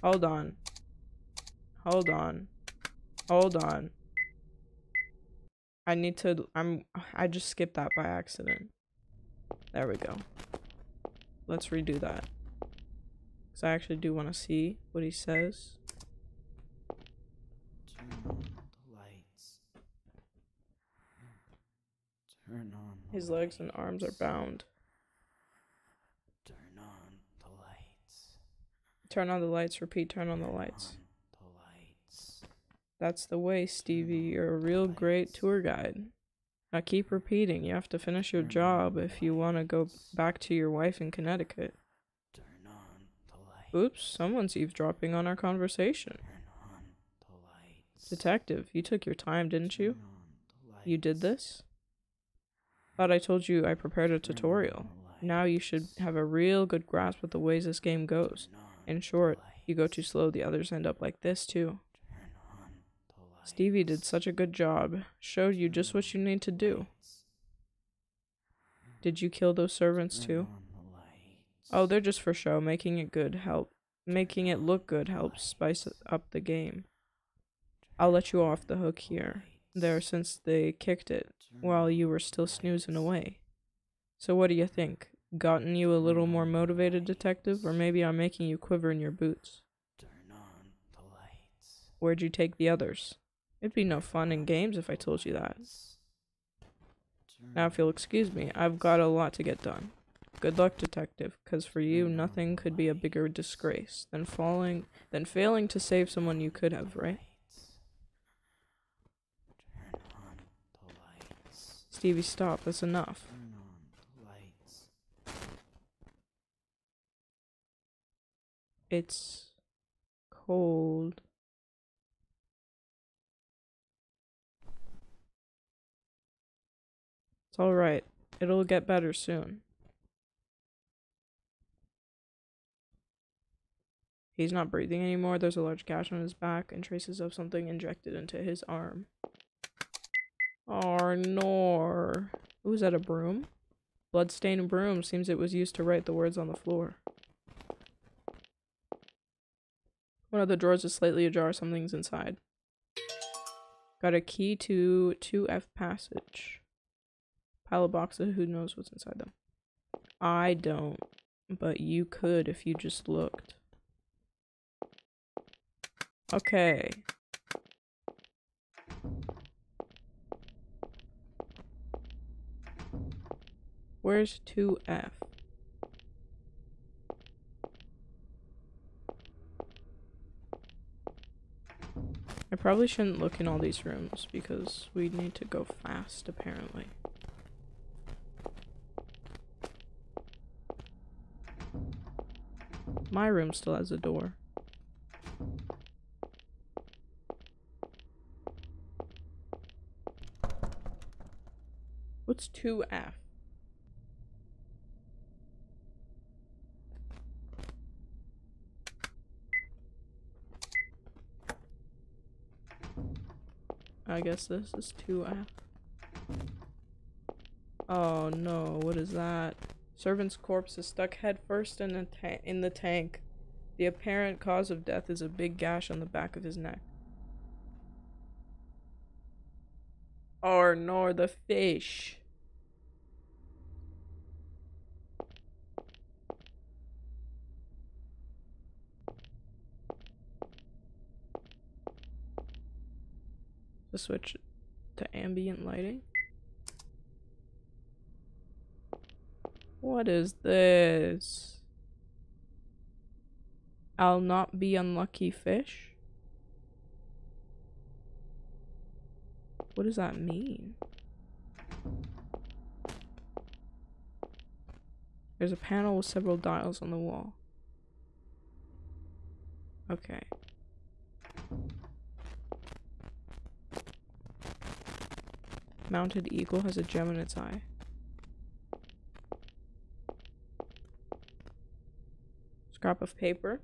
A: Hold on. Hold on. Hold on. I need to... I just skipped that by accident. There we go. Let's redo that. Because I actually do want to see what he says.
B: Turn on the lights. Turn on the
A: His legs and arms are bound.
B: Turn on the lights.
A: Turn on the lights, repeat, turn on the lights.
B: The lights.
A: That's the way, Stevie. You're a real great tour guide. Now keep repeating. You have to finish your job if you want to go back to your wife in Connecticut.
B: Turn on the lights.
A: Oops, someone's eavesdropping on our conversation.
B: Turn on the lights.
A: Detective, you took your time, didn't you?
B: Turn on the lights.
A: You did this? Thought I told you I prepared a tutorial. Now you should have a real good grasp of the ways this game goes. In short, you go too slow, the others end up like this too. Stevie did such a good job. Showed you just what you need to do. Did you kill those servants too? Oh, they're just for show. Making it look good helps spice up the game. I'll let you off the hook here. There, since they kicked it while you were still snoozing away. So what do you think? Gotten you a little more motivated, detective? Or maybe I'm making you quiver in your boots? Where'd you take the others? It'd be no fun in games if I told you that. Now if you'll excuse me, I've got a lot to get done. Good luck, detective, 'cause for you, nothing could be a bigger disgrace than failing to save someone you could have, right? Stevie, stop. That's enough. It's cold. It's alright. It'll get better soon. He's not breathing anymore. There's a large gash on his back and traces of something injected into his arm. Oh no. Ooh, is that a broom? Bloodstained broom. Seems it was used to write the words on the floor. One of the drawers is slightly ajar. Something's inside. Got a key to 2F passage. Pile of boxes. Who knows what's inside them? I don't. But you could if you just looked. Okay. Where's 2F? I probably shouldn't look in all these rooms because we need to go fast, apparently. My room still has a door. What's 2F? I guess this is 2F. Oh no, what is that? Servant's corpse is stuck head first in the tank. The apparent cause of death is a big gash on the back of his neck. Oh no, the fish. To switch to ambient lighting. What is this? I'll not be unlucky fish? What does that mean? There's a panel with several dials on the wall. Okay. Mounted eagle has a gem in its eye. Scrap of paper.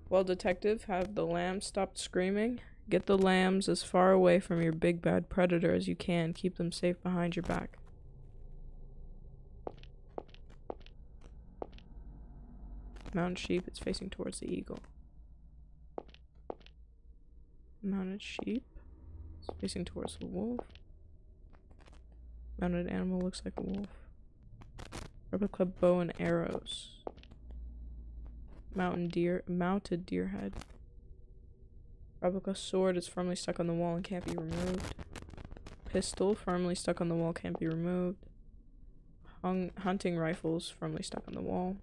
A: Well, detective, have the lambs stopped screaming? Get the lambs as far away from your big bad predator as you can. Keep them safe behind your back. Mounted sheep, it's facing towards the eagle. Mounted sheep, it's facing towards the wolf. Mounted animal looks like a wolf. Replica bow and arrows. Mounted deer head. Replica sword is firmly stuck on the wall and can't be removed. Pistol firmly stuck on the wall, can't be removed. Hunting rifles firmly stuck on the wall.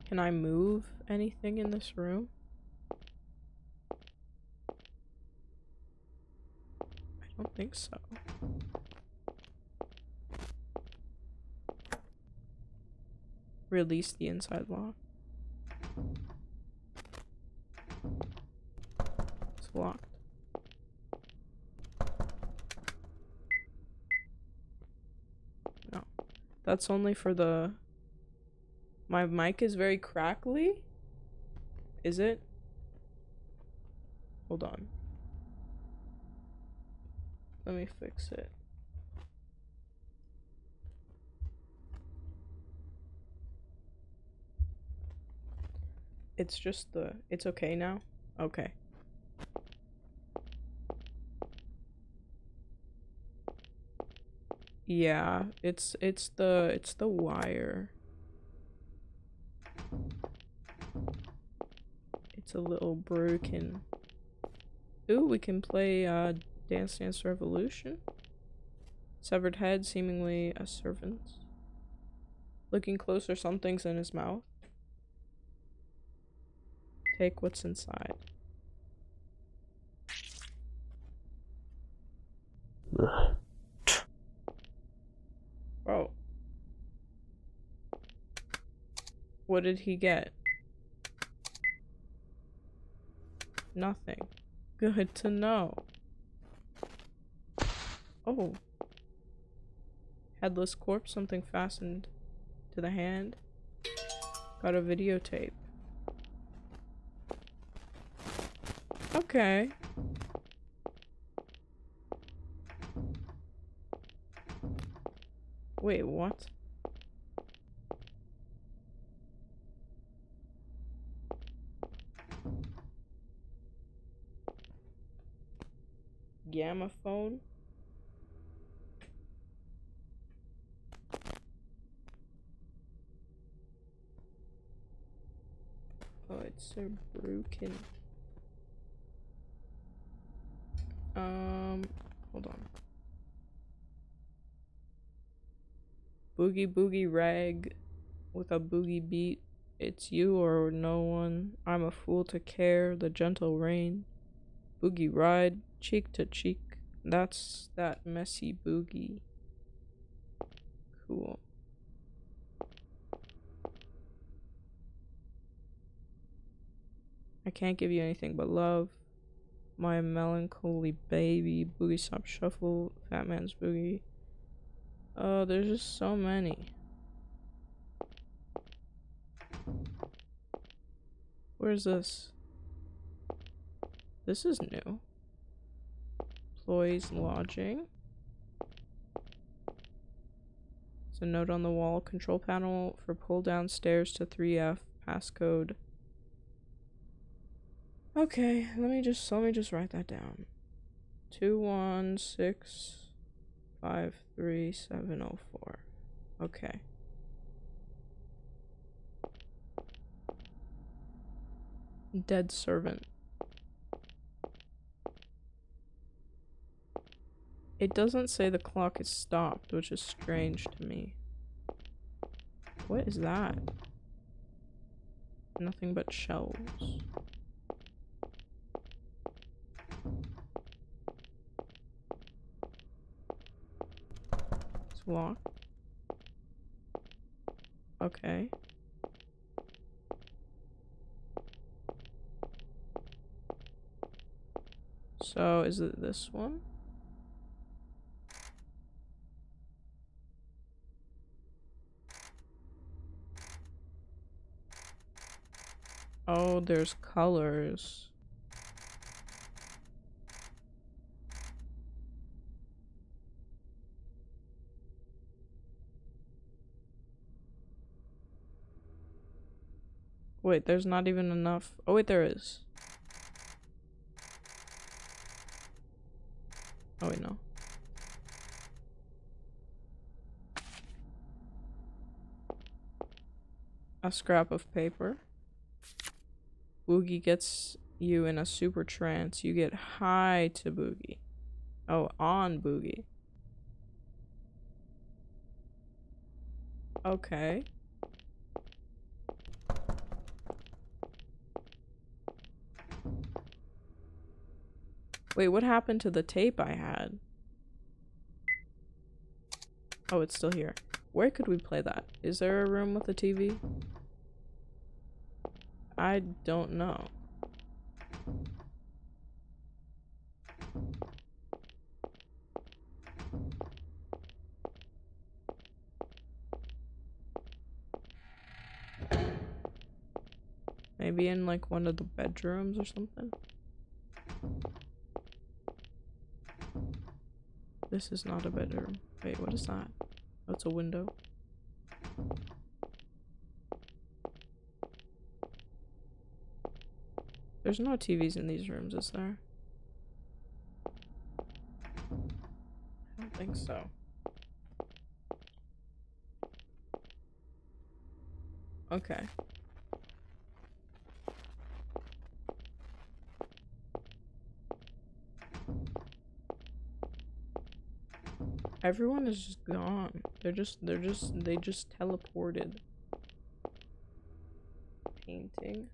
A: Can I move anything in this room? I don't think so. Release the inside lock. It's locked. No. That's only for the... My mic is very crackly? Is it? Hold on. Let me fix it. It's just the... It's okay now? Okay. Yeah, it's the wire. It's a little broken. Ooh, we can play Dance Dance Revolution. Severed head, seemingly a servant. Looking closer, something's in his mouth. Take what's inside. Oh. What did he get? Nothing. Good to know. Oh. Headless corpse, something fastened to the hand. Got a videotape. Okay. Wait, what? Gamma phone? Oh, it's so broken. Hold on. Boogie boogie rag with a boogie beat. It's you or no one. I'm a fool to care. The gentle rain. Boogie ride, cheek to cheek. That's that messy boogie. Cool. I can't give you anything but love. My melancholy baby. Boogie stop shuffle. Fat man's boogie. Oh, there's just so many. Where's this? This is new. Employees lodging. It's a note on the wall. Control panel for pull down stairs to 3F. Passcode. Okay, let me just write that down. 216533704. Okay. Dead servant. It doesn't say the clock is stopped, which is strange to me. What is that? Nothing but shelves. It's locked. Okay. So, is it this one? Oh, there's colors. Wait, there's not even enough. Oh, wait, there is. Oh, wait, no. A scrap of paper. Boogie gets you in a super trance. You get high to Boogie. Oh, on Boogie. Okay. Wait, what happened to the tape I had? Oh, it's still here. Where could we play that? Is there a room with a TV? I don't know. Maybe in like one of the bedrooms or something? This is not a bedroom. Wait, what is that? Oh, it's a window. There's no TVs in these rooms, is there? I don't think so. Okay. Everyone is just gone. They just teleported. Painting.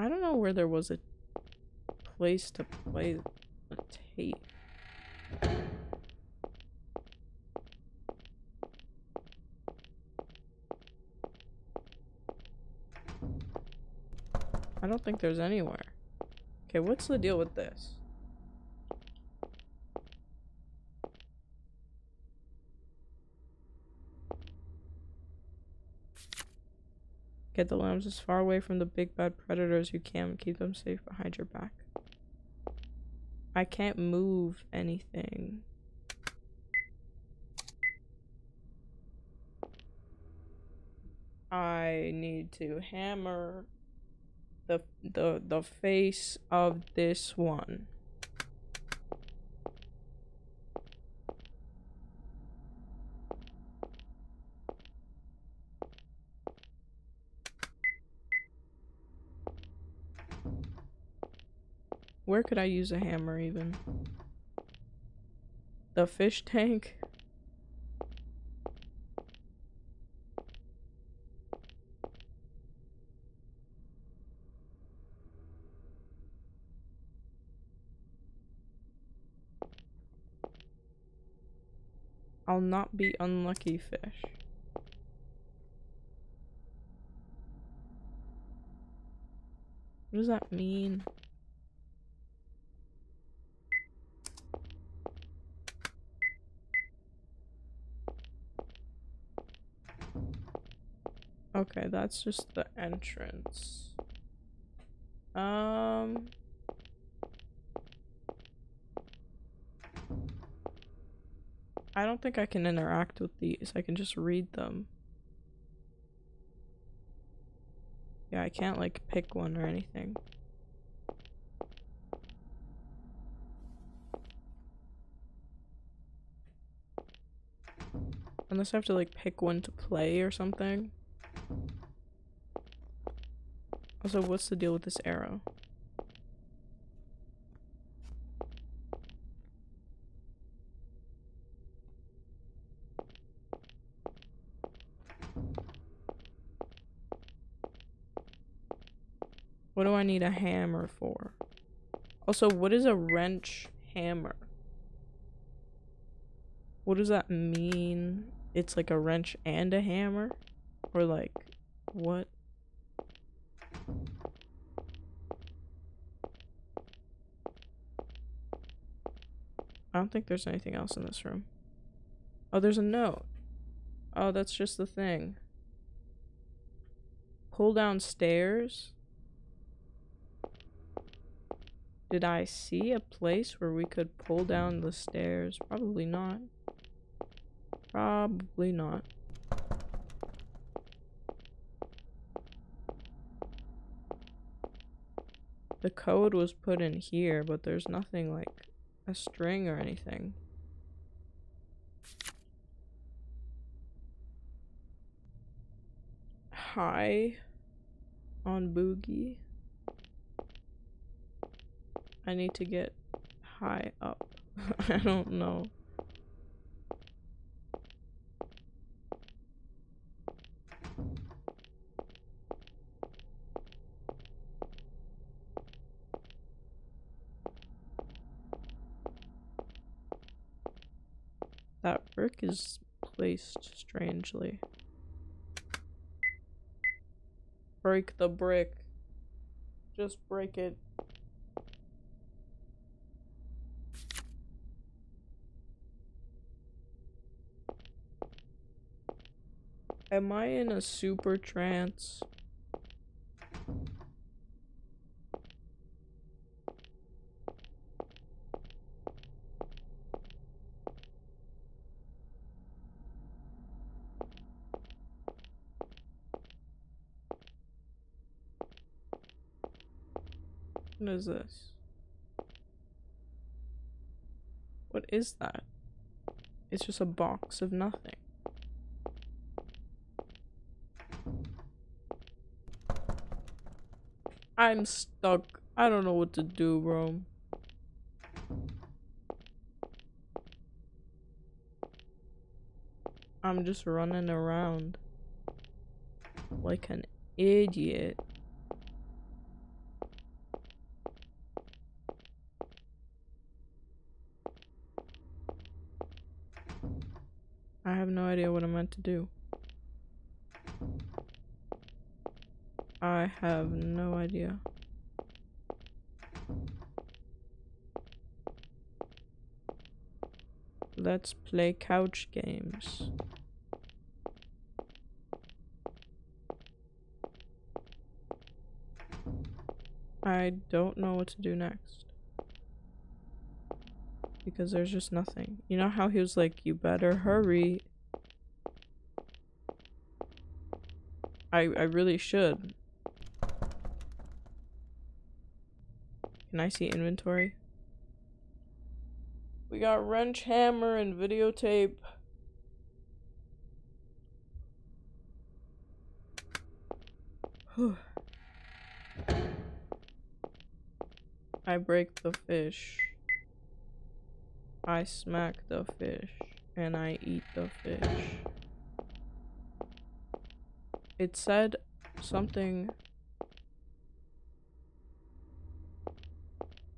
A: I don't know where there was a place to play a tape. I don't think there's anywhere. Okay, what's the deal with this? Get the lambs as far away from the big bad predator as you can and keep them safe behind your back. I can't move anything. I need to hammer the face of this one. Where could I use a hammer even? The fish tank? I'll not be unlucky, fish. What does that mean? Okay, that's just the entrance. I don't think I can interact with these. I can just read them. Yeah, I can't like pick one or anything. Unless I have to like pick one to play or something. Also, what's the deal with this arrow? What do I need a hammer for? Also, what is a wrench hammer? What does that mean? It's like a wrench and a hammer? Or like, what? I don't think there's anything else in this room. Oh, there's a note. Oh, that's just the thing. Pull down stairs. Did I see a place where we could pull down the stairs? Probably not. Probably not. The code was put in here, but there's nothing like a string or anything. High on Boogie. I need to get high up. I don't know. That brick is placed strangely. Break the brick. Just break it. Am I in a super trance? What is this? What is that? It's just a box of nothing. I'm stuck. I don't know what to do, bro. I'm just running around like an idiot. I have no idea what I'm meant to do. I have no idea. Let's play couch games. I don't know what to do next. Because there's just nothing. You know how he was like, you better hurry. I really should. Can I see inventory? We got wrench, hammer, and videotape. I break the fish. I smack the fish. And I eat the fish. It said something.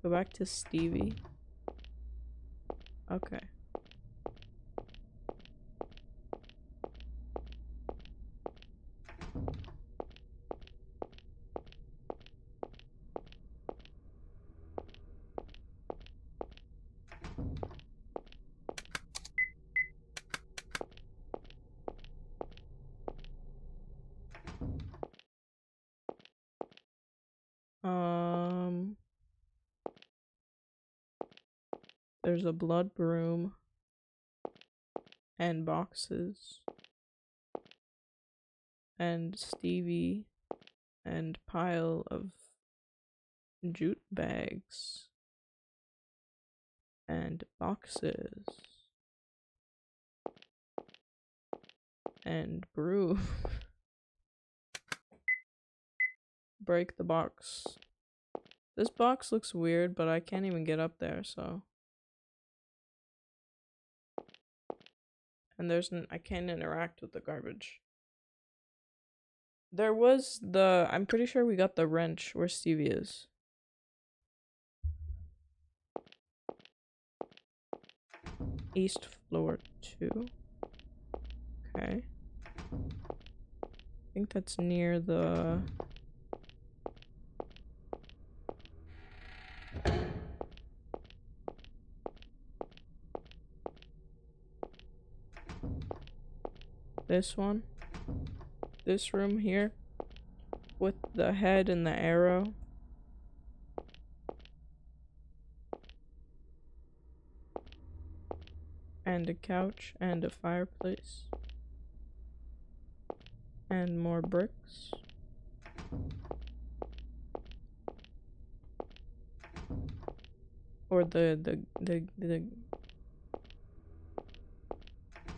A: Go back to Stevie. Okay. There's a blood broom and boxes and Stevie and pile of jute bags and boxes and broom. Break the box. This box looks weird, but I can't even get up there, so. And I can't interact with the garbage. There was I'm pretty sure we got the wrench where Stevie is. East floor 2. Okay. I think that's near the... This one. This room here. With the head and the arrow. And a couch and a fireplace. And more bricks. Or the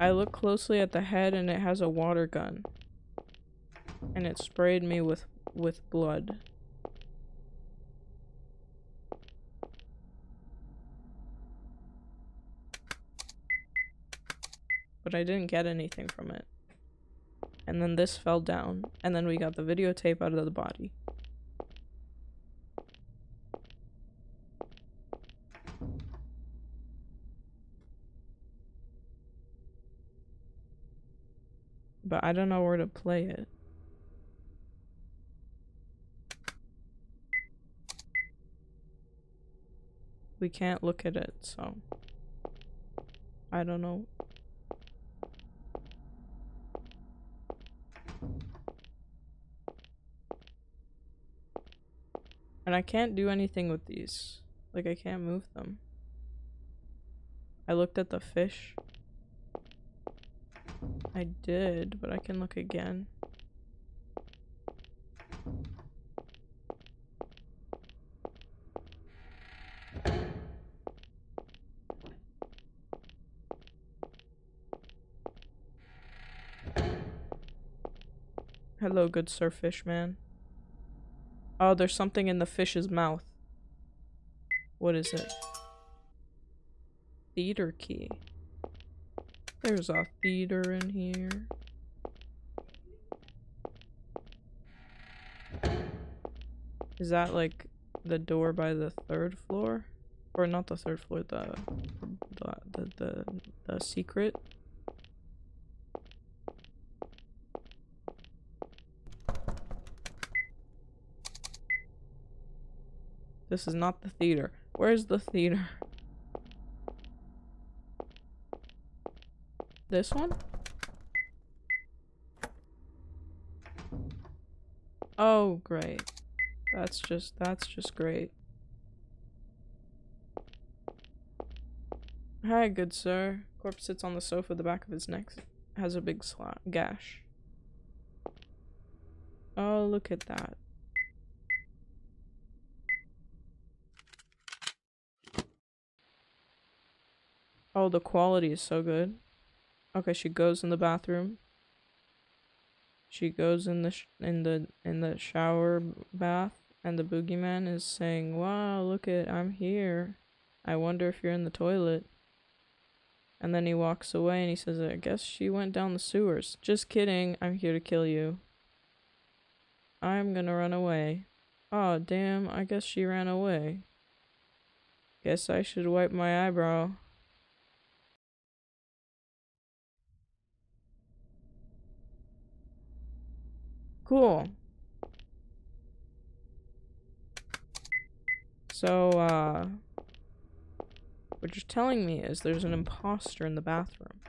A: I look closely at the head and it has a water gun. And it sprayed me with blood. But I didn't get anything from it. And then this fell down. And then we got the videotape out of the body. But I don't know where to play it. We can't look at it, so I don't know. And I can't do anything with these. Like, I can't move them. I looked at the fish. I did, but I can look again. Hello, good sir fishman. Oh, there's something in the fish's mouth. What is it? Theater key. There's a theater in here. Is that like the door by the 3rd floor? Or not the 3rd floor, the secret? This is not the theater. Where's the theater? This one? Oh, great. That's just great. Hi, good sir. Corpse sits on the sofa. The back of his neck has a big gash. Oh, look at that. Oh, the quality is so good. Okay, she goes in the bathroom. She goes in the shower bath, and the boogeyman is saying, "Wow, look at, I'm here. I wonder if you're in the toilet." And then he walks away and he says, "I guess she went down the sewers. Just kidding. I'm here to kill you. I'm gonna run away. Oh, damn, I guess she ran away. Guess I should wipe my eyebrow." Cool. So, what you're telling me is there's an imposter in the bathroom.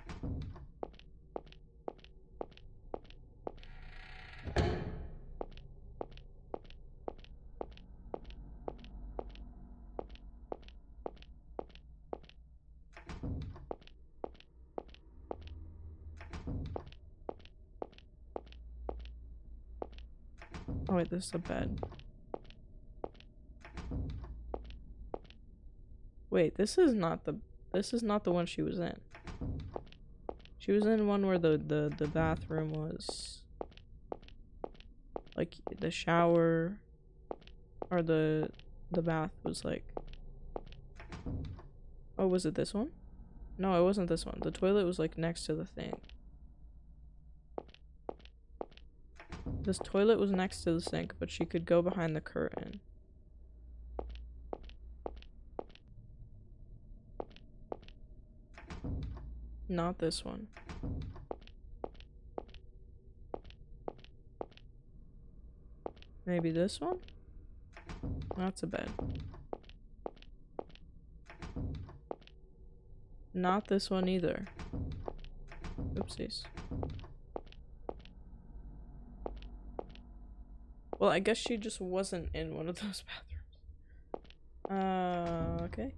A: Oh wait, this is a bed. Wait, this is not the one she was in. She was in one where the bathroom was like the shower, or the bath was like, oh, was it this one? No, it wasn't this one. The toilet was like next to the thing. This toilet was next to the sink, but she could go behind the curtain. Not this one. Maybe this one? That's a bed. Not this one either. Oopsies. Well, I guess she just wasn't in one of those bathrooms. Okay.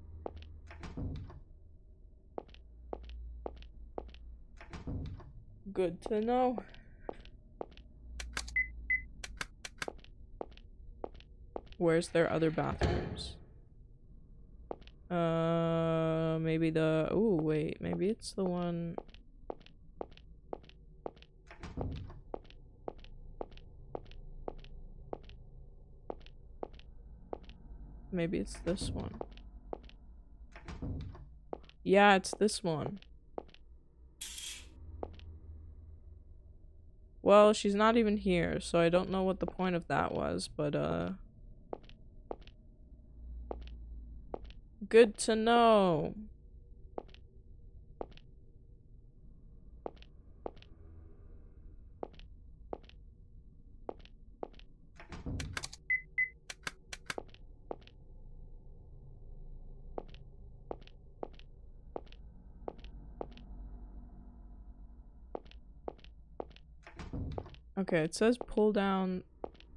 A: Good to know. Where's their other bathrooms? Maybe the... Oh, wait. Maybe it's the one... Maybe it's this one. Yeah, it's this one. Well, she's not even here, so I don't know what the point of that was, but, good to know. Okay, it says pull down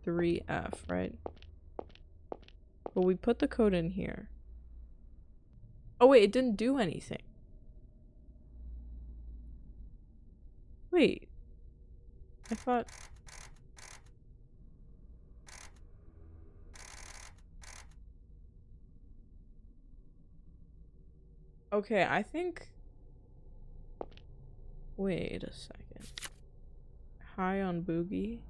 A: 3F, right? But we put the code in here. Oh wait, it didn't do anything. Wait. I thought... Okay, I think... Wait a second. High on Boogie?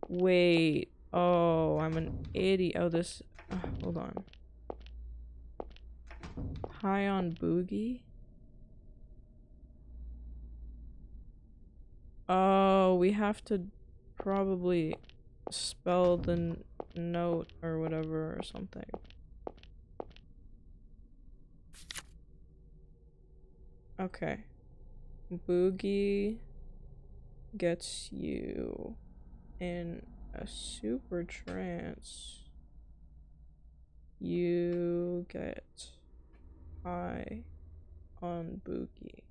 A: Wait. Oh, I'm an idiot. Oh, this... hold on. High on Boogie? Oh, we have to probably spell the note or whatever or something. Okay. Boogie gets you in a super trance. You get high on Boogie.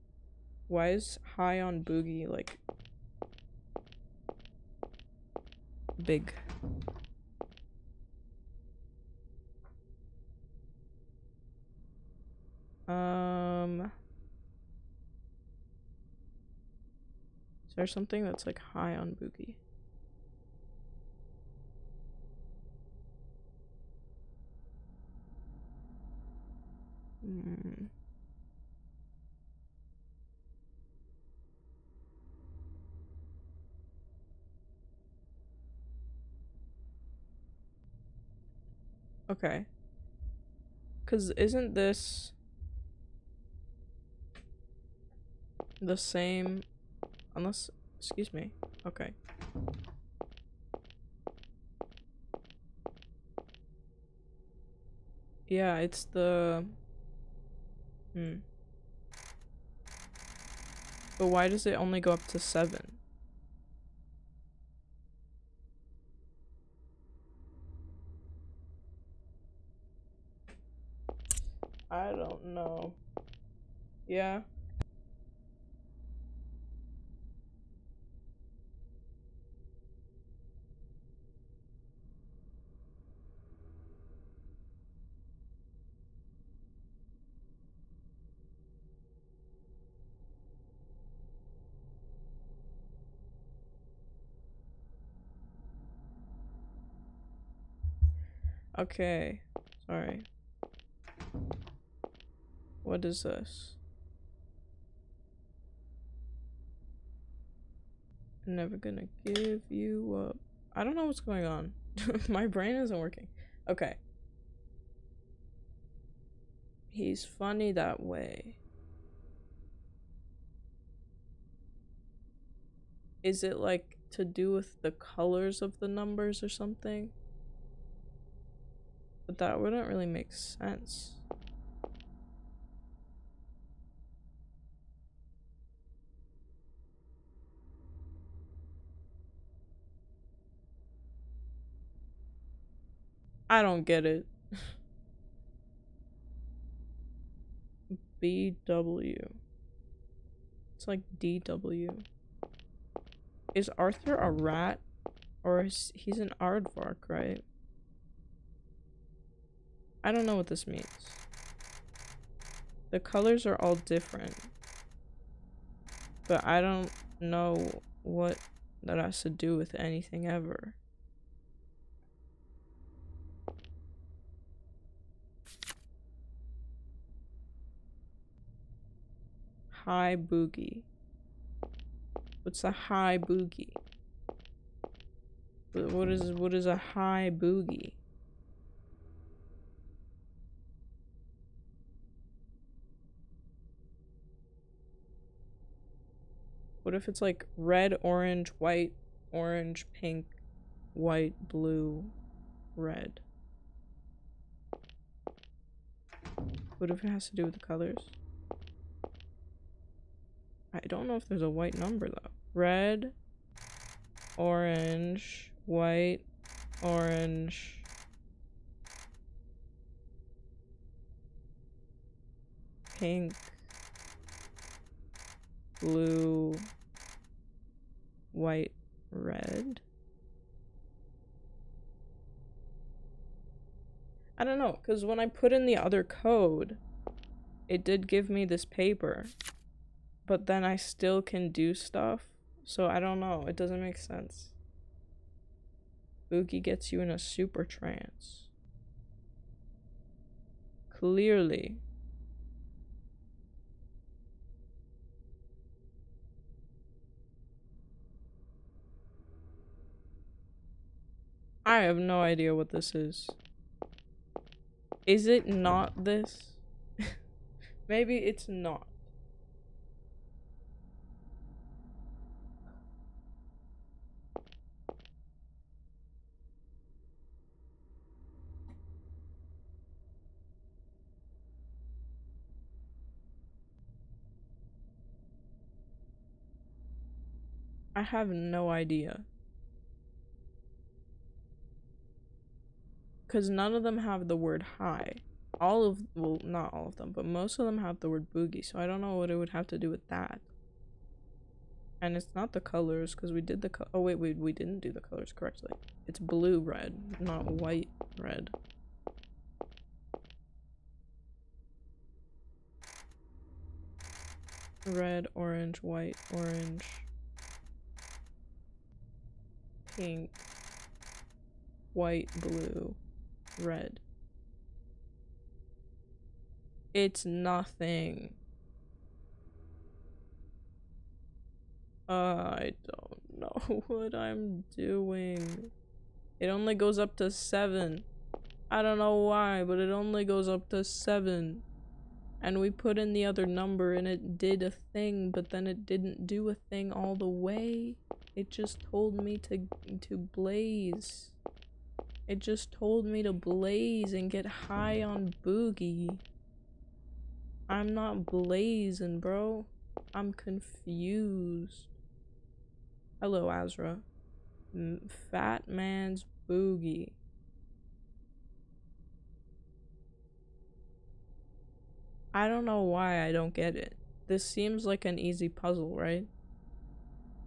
A: Why is high on Boogie like big. Is there something that's like high on Boogie? Okay. 'Cause isn't this the same? Unless, excuse me. Okay. Yeah, it's the... But why does it only go up to 7? I don't know. Yeah. Okay. Sorry. What is this? Never gonna give you up. I don't know what's going on. My brain isn't working. Okay. He's funny that way. Is it like to do with the colors of the numbers or something? But that wouldn't really make sense. I don't get it. BW. It's like DW. Is Arthur a rat? Or is he's an aardvark, right? I don't know what this means. The colors are all different. But I don't know what that has to do with anything ever. High boogie. What's a high boogie? What is a high boogie? What if it's like red, orange, white, orange, pink, white, blue, red? What if it has to do with the colors? I don't know if there's a white number though. Red, orange, white, orange, pink, blue, white, red. I don't know, because when I put in the other code, it did give me this paper, but then I still can do stuff, so I don't know, it doesn't make sense. Boogie gets you in a super trance. Clearly. I have no idea what this is. Is it not this? Maybe it's not. I have no idea. Because none of them have the word high. Well, not all of them, but most of them have the word boogie, so I don't know what it would have to do with that. And it's not the colors, because we did the oh wait, we didn't do the colors correctly. It's blue red, not white red. Red, orange, white, orange, pink, white, blue, red. It's nothing. I don't know what I'm doing. It only goes up to 7. I don't know why, but it only goes up to 7. And we put in the other number and it did a thing, but then it didn't do a thing all the way. It just told me to blaze. It just told me to blaze and get high on boogie. I'm not blazing, bro. I'm confused. Hello, Azra. Fat man's boogie. I don't know why I don't get it. This seems like an easy puzzle, right?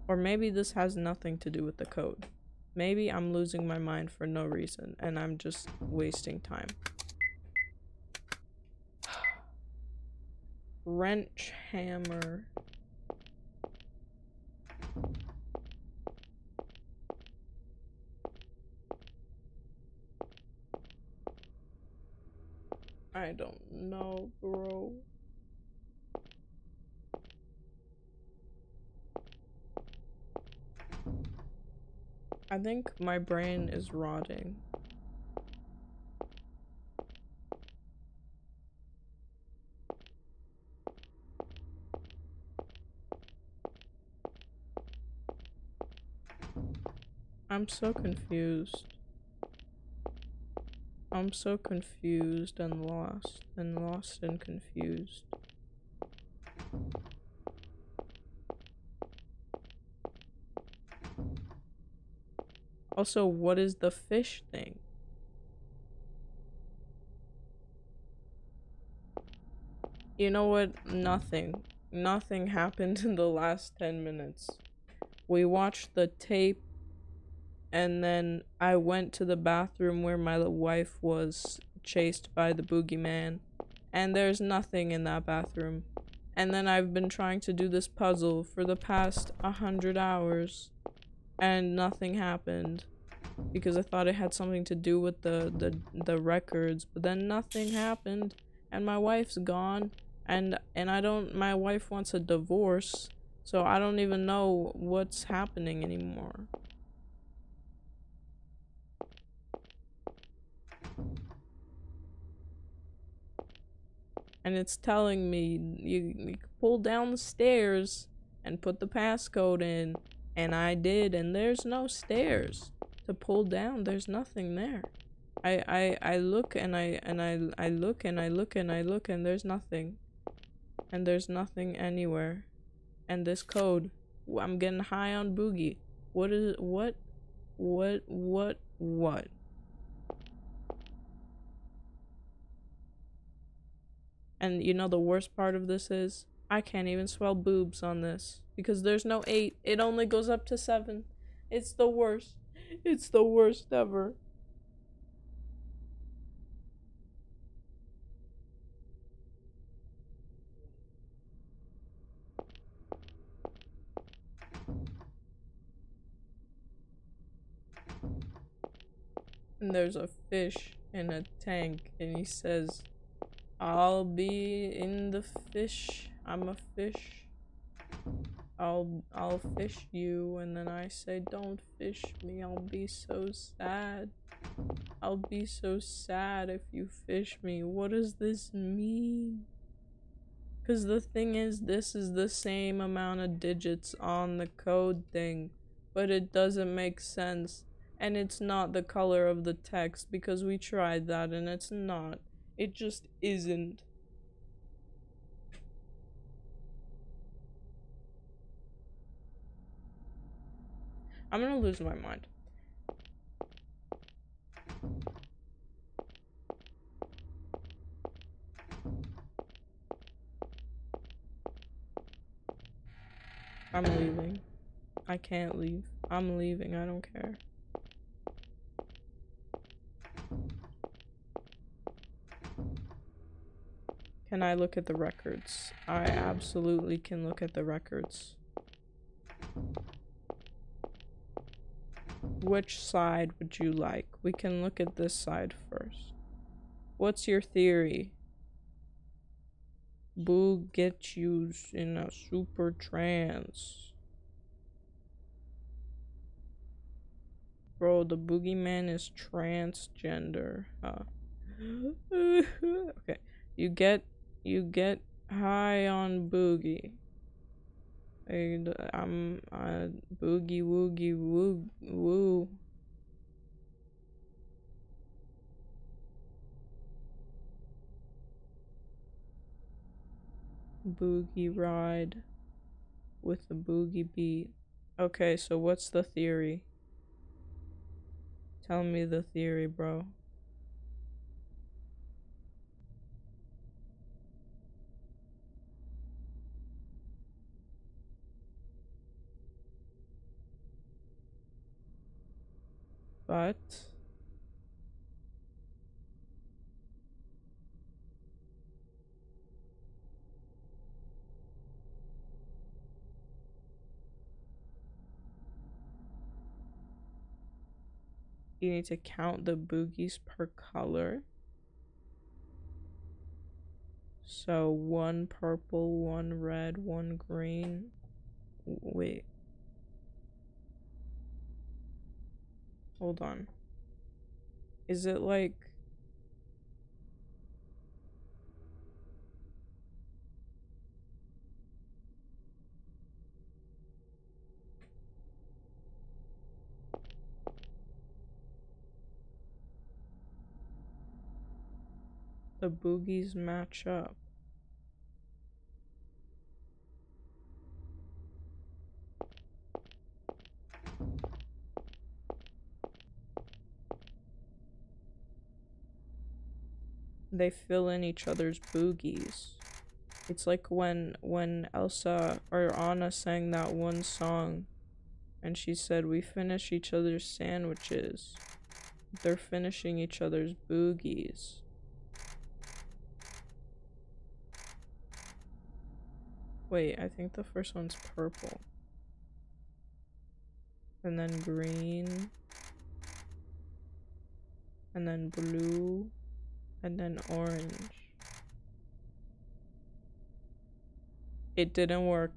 A: Or maybe this has nothing to do with the code. Maybe I'm losing my mind for no reason and I'm just wasting time. Wrench hammer. I don't know, bro. I think my brain is rotting. I'm so confused. I'm so confused and lost and confused. Also, what is the fish thing? You know what? Nothing. Nothing happened in the last 10 minutes. We watched the tape and then I went to the bathroom where my wife was chased by the boogeyman, and there's nothing in that bathroom. And then I've been trying to do this puzzle for the past 100 hours, and nothing happened because I thought it had something to do with the records, but then nothing happened, and my wife's gone, and my wife wants a divorce, so I don't even know what's happening anymore. And it's telling me you pull down the stairs and put the passcode in, and I did, and there's no stairs to pull down. There's nothing there. I look and I look and I look and I look and there's nothing. And there's nothing anywhere. And this code, I'm getting high on boogie. What is it? What? And you know the worst part of this is, I can't even spell boobs on this because there's no 8. It only goes up to 7. It's the worst. It's the worst ever. And there's a fish in a tank and he says, I'll be in the fish. I'm a fish. I'll fish you, and then I say, don't fish me. I'll be so sad. I'll be so sad if you fish me. What does this mean? Because the thing is, this is the same amount of digits on the code thing, but it doesn't make sense. And it's not the color of the text because we tried that and it's not. It just isn't. I'm gonna lose my mind. I'm leaving. I can't leave. I'm leaving. I don't care. Can I look at the records? I absolutely can look at the records. Which side would you like? We can look at this side first. What's your theory? Boo gets you in a super trance. Bro, the boogeyman is transgender. Huh? Okay. You get high on boogie. I'm boogie woogie woo woo. Boogie ride with the boogie beat. Okay, so what's the theory? Tell me the theory, bro. But you need to count the boogies per color. So 1 purple, 1 red, 1 green. Wait. Hold on. Is it like... the boogies match up? They fill in each other's boogies. It's like when Elsa or Anna sang that one song and she said we finish each other's sandwiches. They're finishing each other's boogies. Wait, I think the first one's purple. And then green. And then blue. And then orange. It didn't work.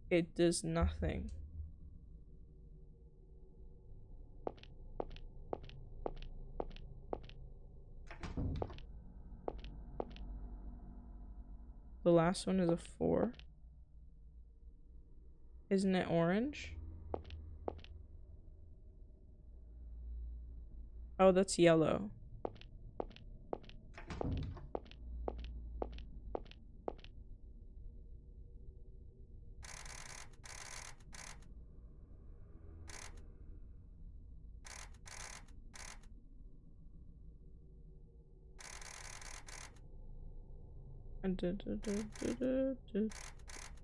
A: It does nothing. The last one is a 4. Isn't it orange? Oh, that's yellow.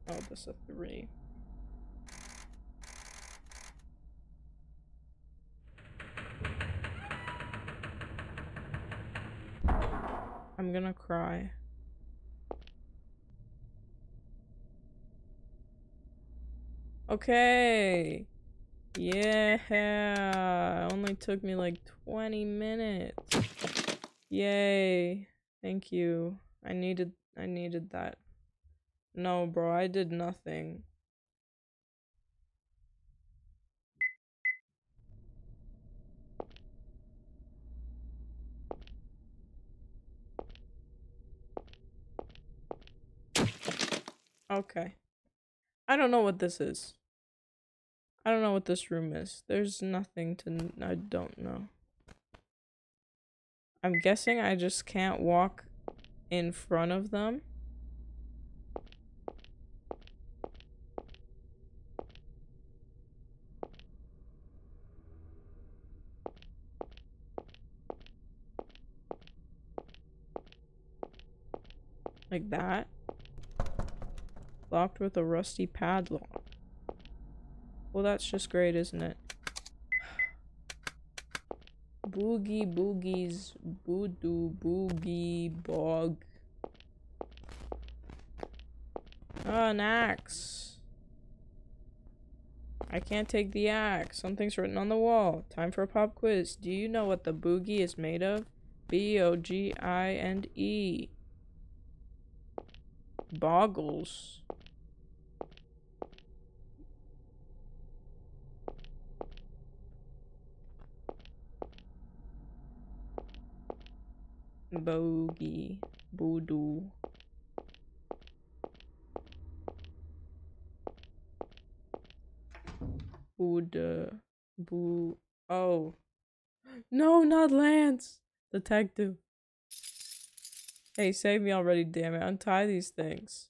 A: Oh, that's a 3. I'm gonna cry. Okay. Yeah. Only took me like 20 minutes. Yay. Thank you. I needed that. No, bro, I did nothing. Okay. I don't know what this is. I don't know what this room is. There's nothing to... I don't know. I'm guessing I just can't walk in front of them. Like that? Locked with a rusty padlock. Well, that's just great, isn't it? Boogie boogies, voodoo, boogie, bog. Oh, an axe. I can't take the axe. Something's written on the wall. Time for a pop quiz. Do you know what the boogie is made of? B-O-G-I-N-E. Boggles. Bogey. Voodoo. Buddha. Boo. Oh. No, not Lance! Detective. Hey, save me already, damn it. Untie these things.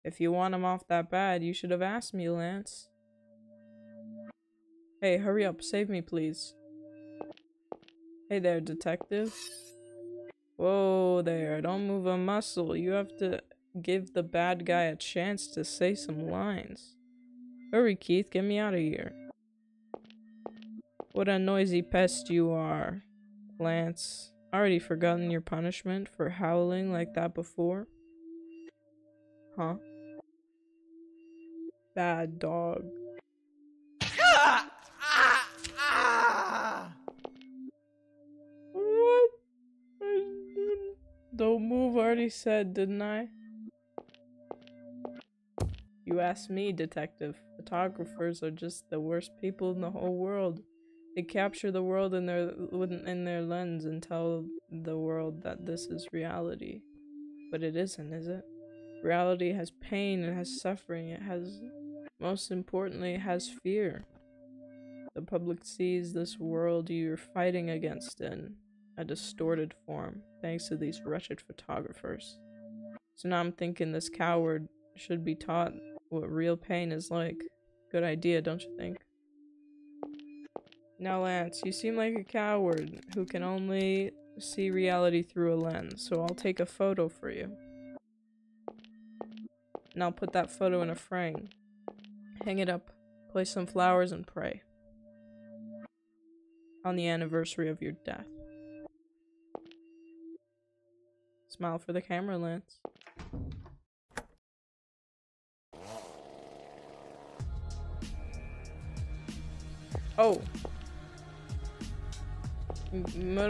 A: If you want them off that bad, you should have asked me, Lance. Hey, hurry up. Save me, please. Hey there, detective. Whoa there. Don't move a muscle. You have to give the bad guy a chance to say some lines. Hurry, Keith. Get me out of here. What a noisy pest you are, Lance. Already forgotten your punishment for howling like that before? Huh? Bad dog. What? Don't move, I already said, didn't I? You asked me, detective. Photographers are just the worst people in the whole world. They capture the world in their lens and tell the world that this is reality. But it isn't, is it? Reality has pain, it has suffering, it has, most importantly, it has fear. The public sees this world you're fighting against in a distorted form, thanks to these wretched photographers. So now I'm thinking this coward should be taught what real pain is like. Good idea, don't you think? Now, Lance, you seem like a coward who can only see reality through a lens, so I'll take a photo for you. And I'll put that photo in a frame. Hang it up, place some flowers, and pray. On the anniversary of your death. Smile for the camera, Lance. Oh!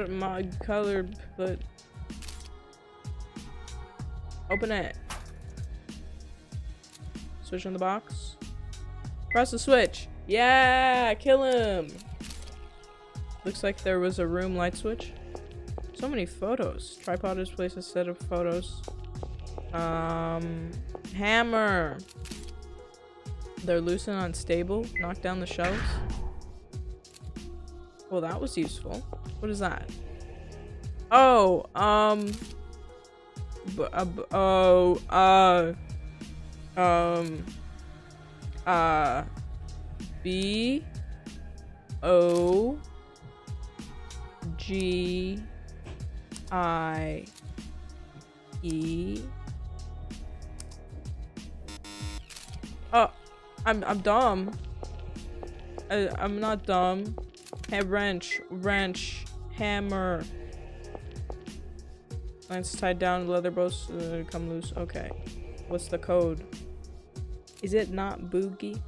A: My color, but... Open it. Switch on the box. Press the switch. Yeah! Kill him! Looks like there was a room light switch. So many photos. Tripod is placed a set of photos. Hammer! They're loose and unstable. Knock down the shelves. Well, that was useful. What is that? Oh, B O G I E. Oh, I'm dumb. I'm not dumb. Hey, wrench, hammer. Lance tied down, leather bolts come loose. Okay, what's the code? Is it not boogie?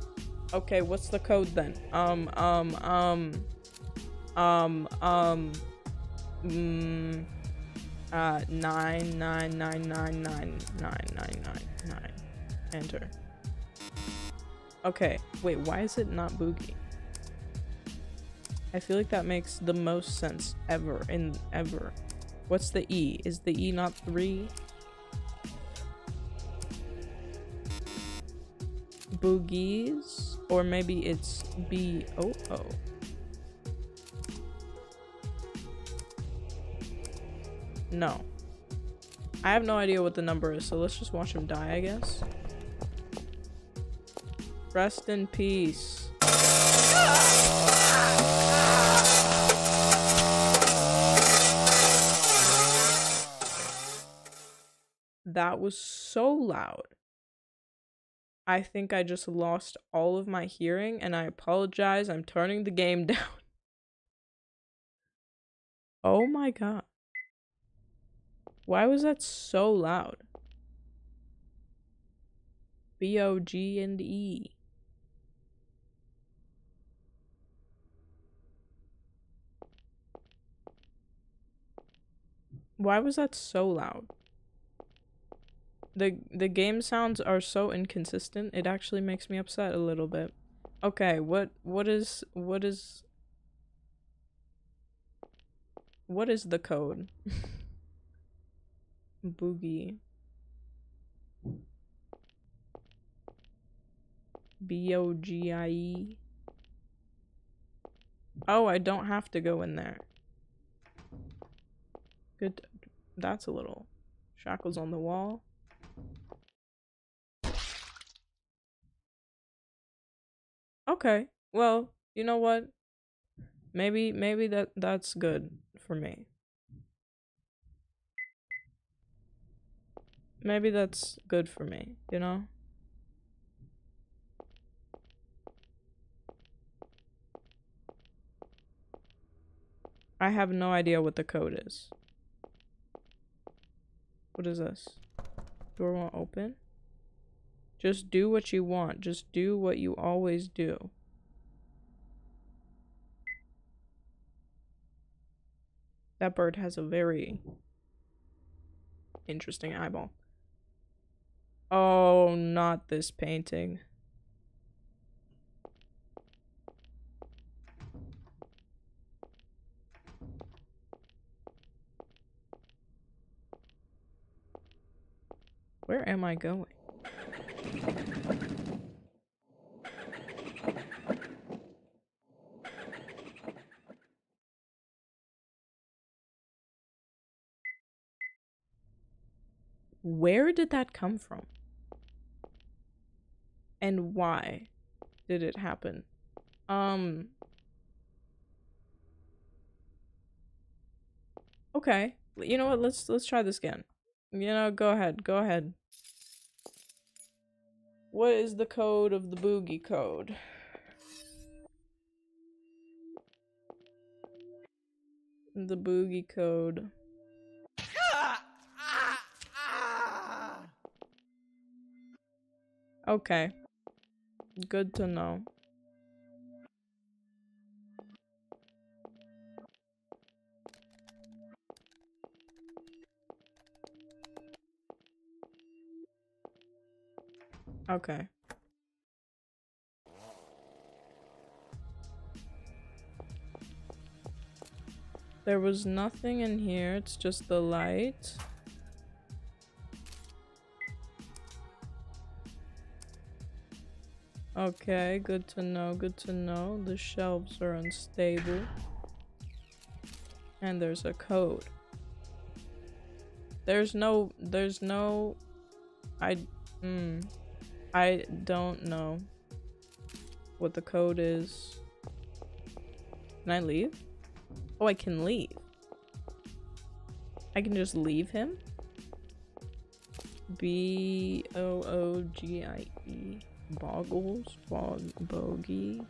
A: Okay, what's the code then? 999999999. Enter. Okay, wait, why is it not boogie? I feel like that makes the most sense ever. What's the E? Is the E not 3? Boogies? Or maybe it's B-O-O. No. I have no idea what the number is, so let's just watch him die, I guess. Rest in peace. That was so loud. I think I just lost all of my hearing, and I apologize. I'm turning the game down. Oh my god. Why was that so loud? B-O-G-E. Why was that so loud? The game sounds are so inconsistent. It actually makes me upset a little bit. Okay, what is the code? Boogie. B-O-G-I-E. Oh, I don't have to go in there. Good. That's a little. Shackles on the wall. Okay. Well, you know what? Maybe that's good for me. Maybe that's good for me, you know? I have no idea what the code is. What is this? Door won't open? Just do what you want. Just do what you always do. That bird has a very interesting eyeball. Oh, not this painting. Where am I going? Where did that come from? And why did it happen? Okay. You know what? Let's try this again. You know, go ahead. Go ahead. What is the code of the boogie code? The boogie code. Okay. Good to know. Okay. There was nothing in here. It's just the light. Okay, good to know, good to know. The shelves are unstable. And there's a code. There's no, I don't know what the code is. Can I leave? Oh, I can leave. I can just leave him? B-O-O-G-I-E. Boggles? Bogey?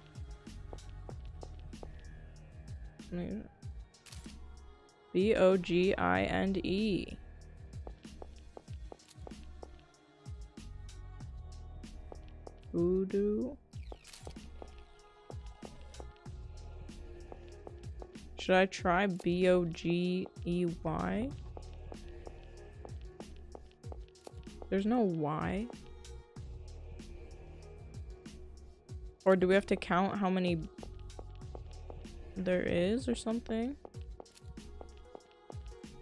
A: B-O-G-I-N-E. Voodoo? Should I try B-O-G-E-Y? There's no Y. Or do we have to count how many there is or something?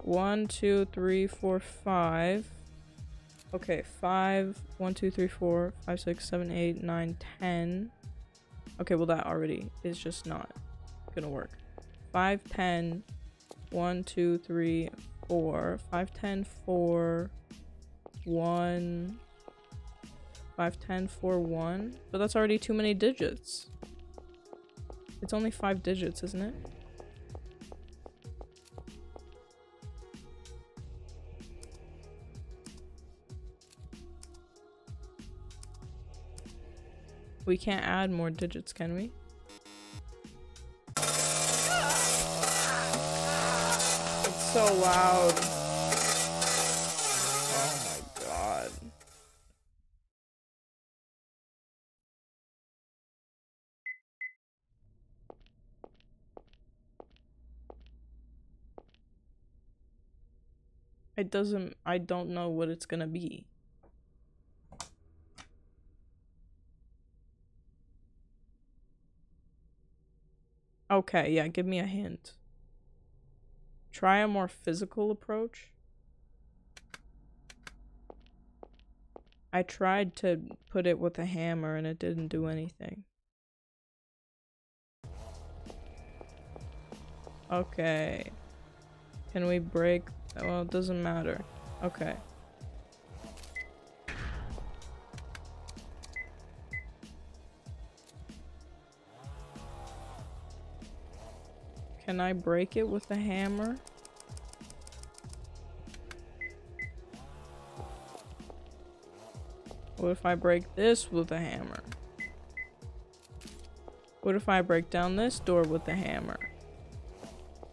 A: 1, 2, 3, 4, 5. Okay, 5. 1, 2, 3, 4, 5, 6, 7, 8, 9, 10. Okay, well that already is just not gonna work. 5, 10. 1, 2, 3, 4. 5, 10, 4. 1. 5, 10, 4, 1. But that's already too many digits. It's only 5 digits, isn't it? We can't add more digits, can we? It's so loud. Oh my god. I don't know what it's gonna be. Okay, yeah, give me a hint. Try a more physical approach. I tried to put it with a hammer and it didn't do anything. Okay. Can we break? Well, it doesn't matter. Okay. Can I break it with a hammer? What if I break this with a hammer? What if I break down this door with a hammer?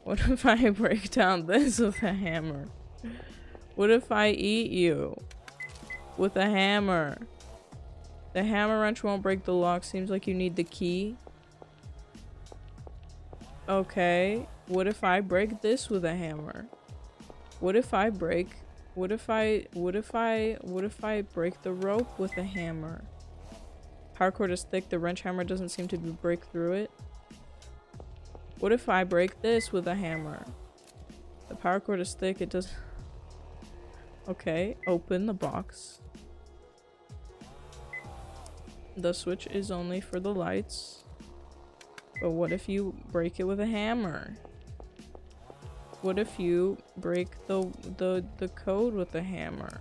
A: What if I break down this with a hammer? What if I eat you with a hammer? The hammer wrench won't break the lock. Seems like you need the key. Okay. What if I break this with a hammer? What if I break What if I break the rope with a hammer? Power cord is thick, the wrench hammer doesn't seem to break through it. What if I break this with a hammer? The power cord is thick, it does. Okay, open the box. The switch is only for the lights. But what if you break it with a hammer? What if you break the code with a hammer?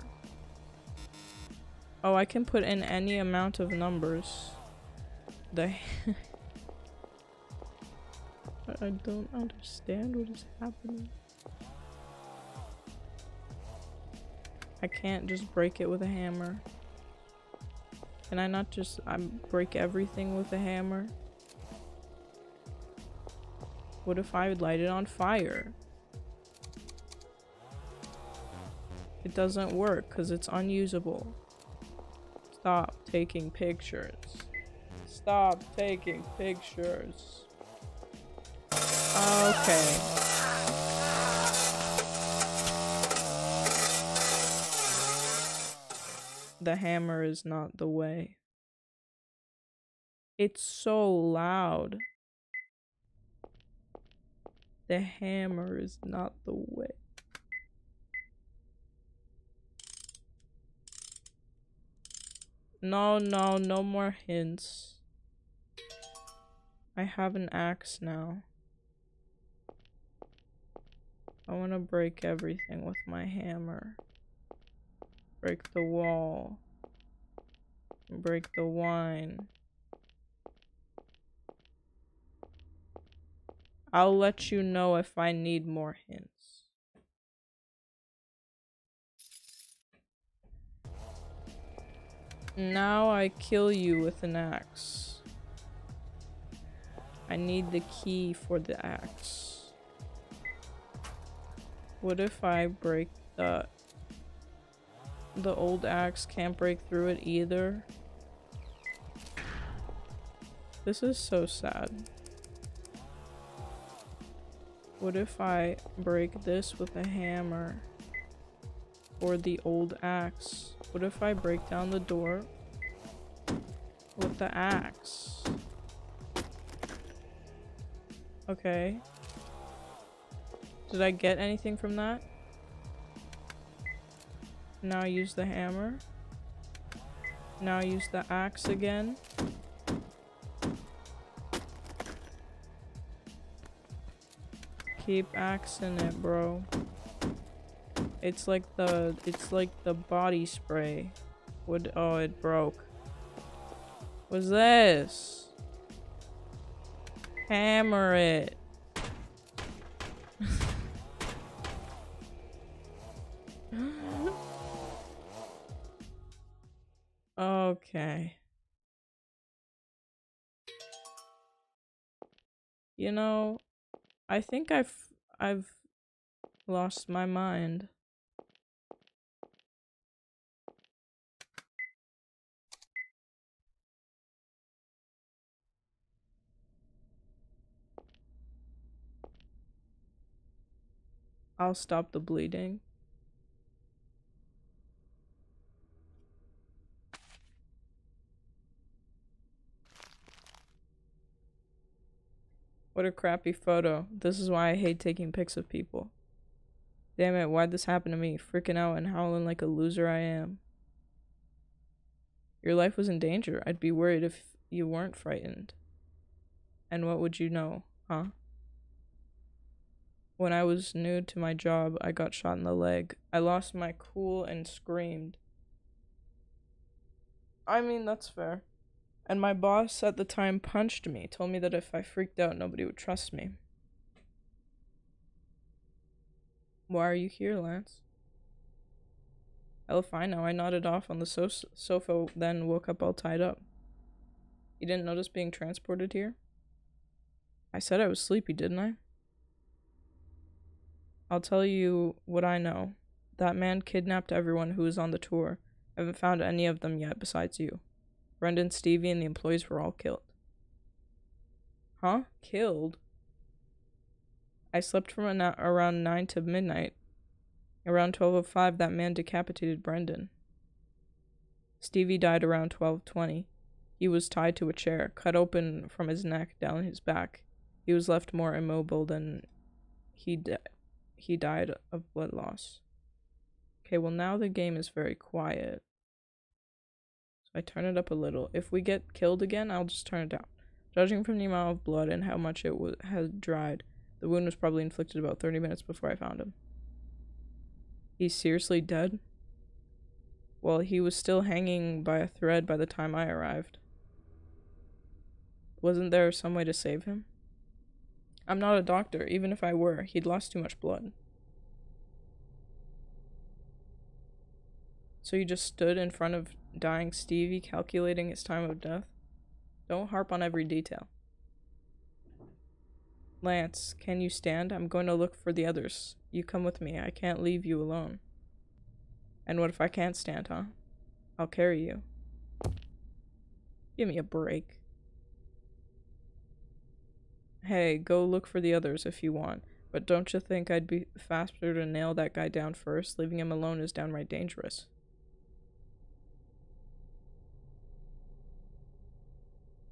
A: Oh, I can put in any amount of numbers. I don't understand what is happening. I can't just break it with a hammer. Can I not just break everything with a hammer? What if I would light it on fire? It doesn't work because it's unusable. Stop taking pictures. Stop taking pictures. Okay. The hammer is not the way. It's so loud. The hammer is not the way. No, no, no more hints. I have an axe now. I want to break everything with my hammer. Break the wall. Break the wine. I'll let you know if I need more hints. Now I kill you with an axe. I need the key for the axe. What if I break the old axe can't break through it either? This is so sad. What if I break this with a hammer? Or the old axe? What if I break down the door with the axe? Okay. Did I get anything from that? Now use the hammer. Now use the axe again. Keep axing it, bro. It's like the body spray. Oh, it broke. What's this? Hammer it. Okay. You know, I think I've lost my mind. I'll stop the bleeding. What a crappy photo. This is why I hate taking pics of people. Damn it, why'd this happen to me? Freaking out and howling like a loser I am. Your life was in danger. I'd be worried if you weren't frightened. And what would you know, huh? When I was new to my job, I got shot in the leg. I lost my cool and screamed. I mean, that's fair. And my boss at the time punched me, told me that if I freaked out, nobody would trust me. Why are you here, Lance? Hell if I know. I nodded off on the sofa, then woke up all tied up. You didn't notice being transported here? I said I was sleepy, didn't I? I'll tell you what I know. That man kidnapped everyone who was on the tour. I haven't found any of them yet besides you. Brendan, Stevie, and the employees were all killed. Huh? Killed? I slept from around 9 to midnight. Around 12:05, that man decapitated Brendan. Stevie died around 12:20. He was tied to a chair, cut open from his neck down his back. He was left more immobile than he died of blood loss. Okay, well now the game is very quiet. So I turn it up a little. If we get killed again, I'll just turn it down. Judging from the amount of blood and how much it had dried, the wound was probably inflicted about 30 minutes before I found him. He's seriously dead? Well, he was still hanging by a thread by the time I arrived. Wasn't there some way to save him? I'm not a doctor. Even if I were, he'd lost too much blood. So you just stood in front of dying Stevie, calculating his time of death? Don't harp on every detail. Lance, can you stand? I'm going to look for the others. You come with me. I can't leave you alone. And what if I can't stand, huh? I'll carry you. Give me a break. Hey, go look for the others if you want. But don't you think I'd be faster to nail that guy down first? Leaving him alone is downright dangerous.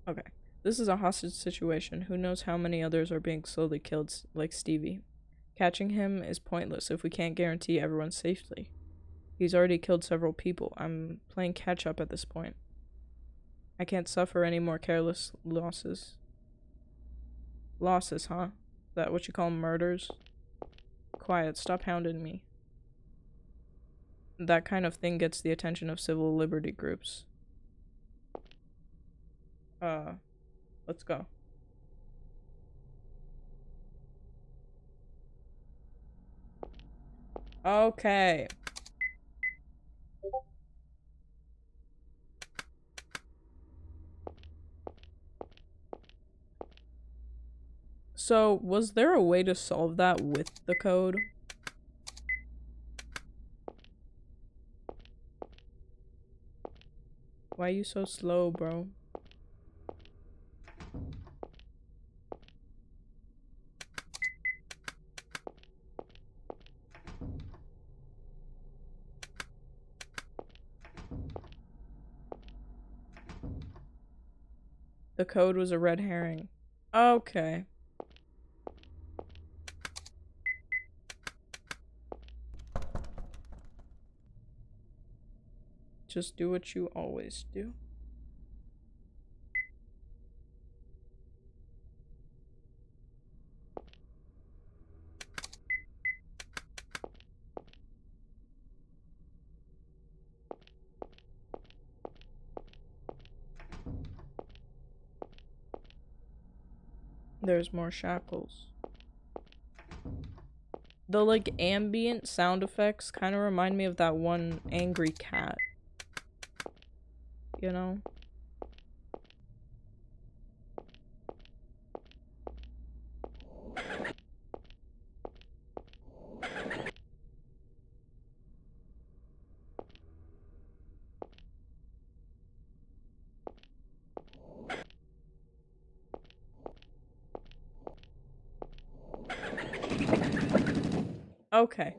A: Okay. This is a hostage situation. Who knows how many others are being slowly killed, like Stevie. Catching him is pointless if we can't guarantee everyone's safety. He's already killed several people. I'm playing catch-up at this point. I can't suffer any more careless losses. Losses, huh? Is that what you call murders? Quiet, stop hounding me. That kind of thing gets the attention of civil liberty groups. Let's go. Okay. So, was there a way to solve that with the code? Why are you so slow, bro? The code was a red herring. Okay. Just do what you always do. There's more shackles. The, like, ambient sound effects kind of remind me of that one angry cat. You know? Okay.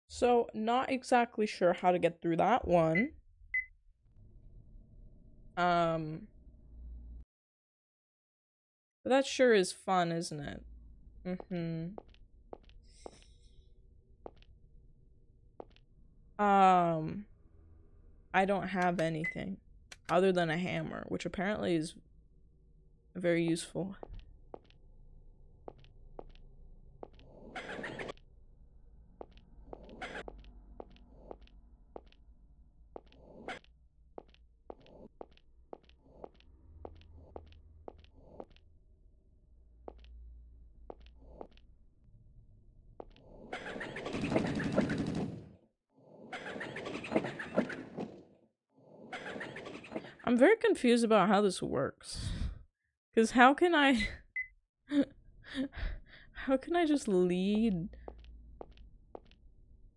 A: So, not exactly sure how to get through that one. But that sure is fun, isn't it? I don't have anything other than a hammer, which apparently is very useful. I'm very confused about how this works. Because how can I... how can I just lead...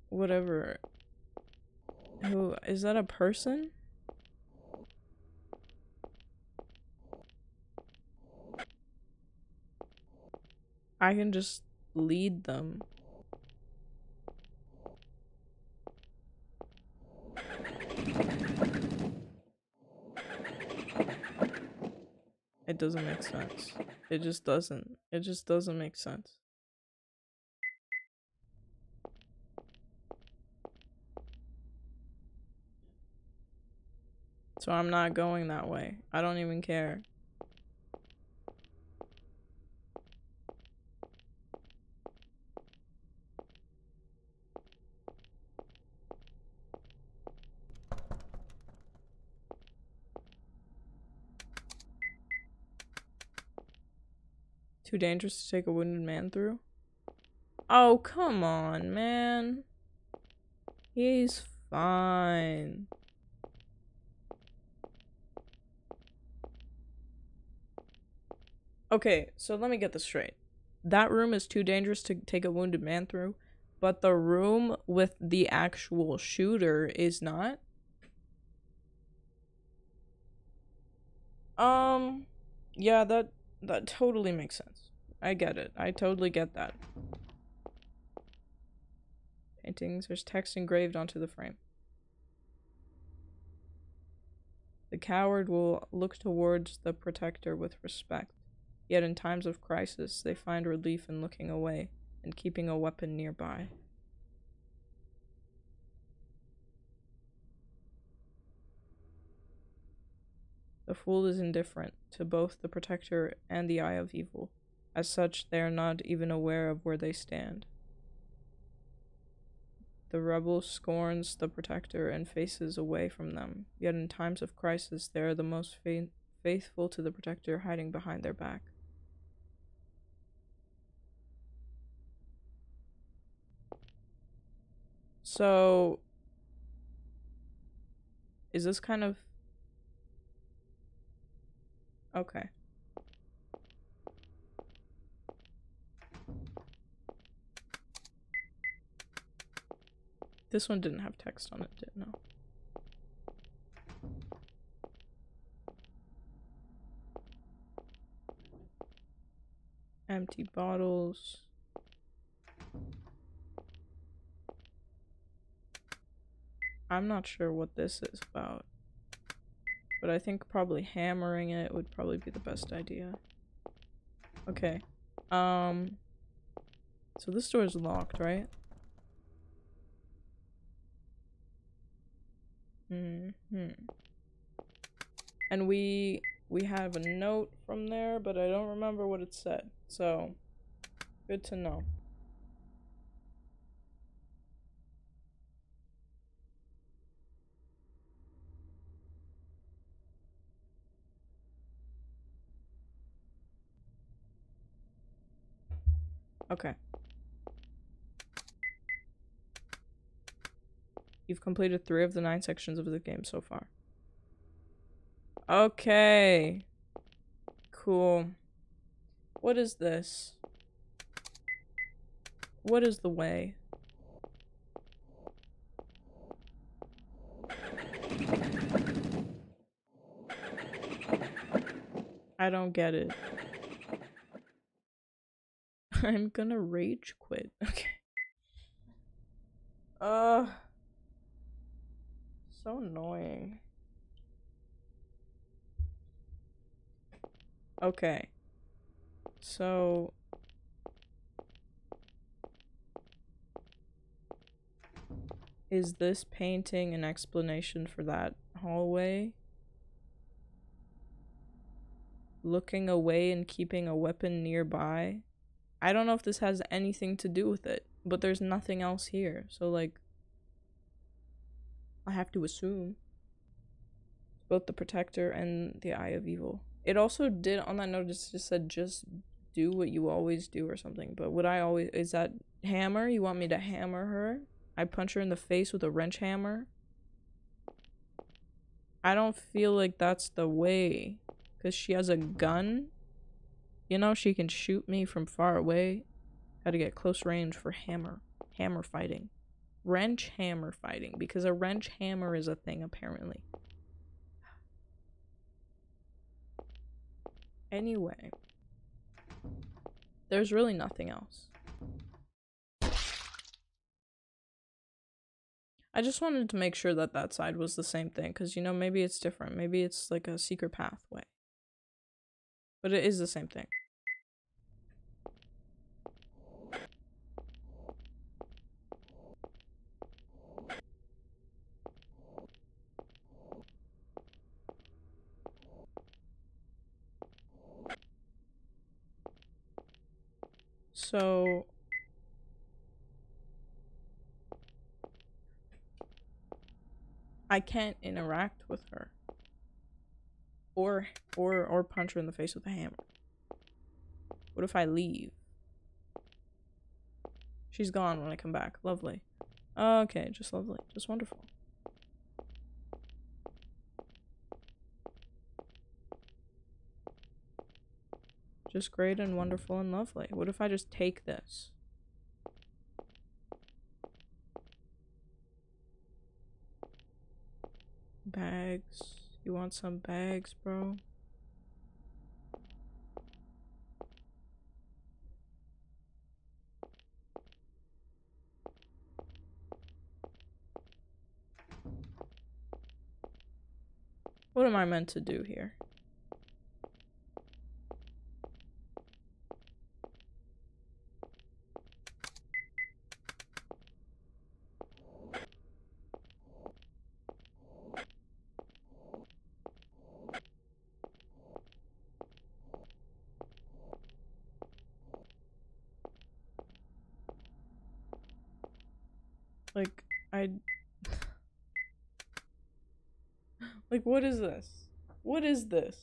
A: whatever... Who... is that a person? I can just lead them. It doesn't make sense. It just doesn't. It just doesn't make sense. So I'm not going that way. I don't even care. Too dangerous to take a wounded man through? Oh, come on, man. He's fine. Okay, so let me get this straight. That room is too dangerous to take a wounded man through, but the room with the actual shooter is not? Yeah, that totally makes sense. I get it. I totally get that. Paintings, there's text engraved onto the frame. The coward will look towards the protector with respect, yet in times of crisis they find relief in looking away and keeping a weapon nearby. The fool is indifferent to both the protector and the eye of evil. As such, they are not even aware of where they stand. The rebel scorns the protector and faces away from them, yet in times of crisis they are the most faithful to the protector, hiding behind their back. So, is this kind of... okay. This one didn't have text on it, did it? No. Empty bottles. I'm not sure what this is about, but I think probably hammering it would probably be the best idea. Okay. So this door is locked, right? And we have a note from there, but I don't remember what it said. So, good to know. Okay. You've completed 3 of the 9 sections of the game so far. Okay. Cool. What is this? What is the way? I don't get it. I'm gonna rage quit. Okay. So annoying. Okay. So is this painting an explanation for that hallway? Looking away and keeping a weapon nearby? I don't know if this has anything to do with it, but there's nothing else here. So, like, I have to assume. Both the protector and the eye of evil. It also did, on that notice, just said, just do what you always do or something. But would I always, is that hammer? You want me to hammer her? I punch her in the face with a wrench hammer? I don't feel like that's the way. Because she has a gun. You know, she can shoot me from far away. How to get close range for hammer fighting. Wrench hammer fighting. Because a wrench hammer is a thing, apparently. Anyway. There's really nothing else. I just wanted to make sure that that side was the same thing, because, you know, maybe it's different. Maybe it's like a secret pathway. But it is the same thing. So... I can't interact with her. Or punch her in the face with a hammer. What if I leave? She's gone when I come back. Lovely. Okay, just lovely. Just wonderful. Just great and wonderful and lovely. What if I just take this? Bags. You want some bags, bro? What am I meant to do here? Like, like, what is this? What is this?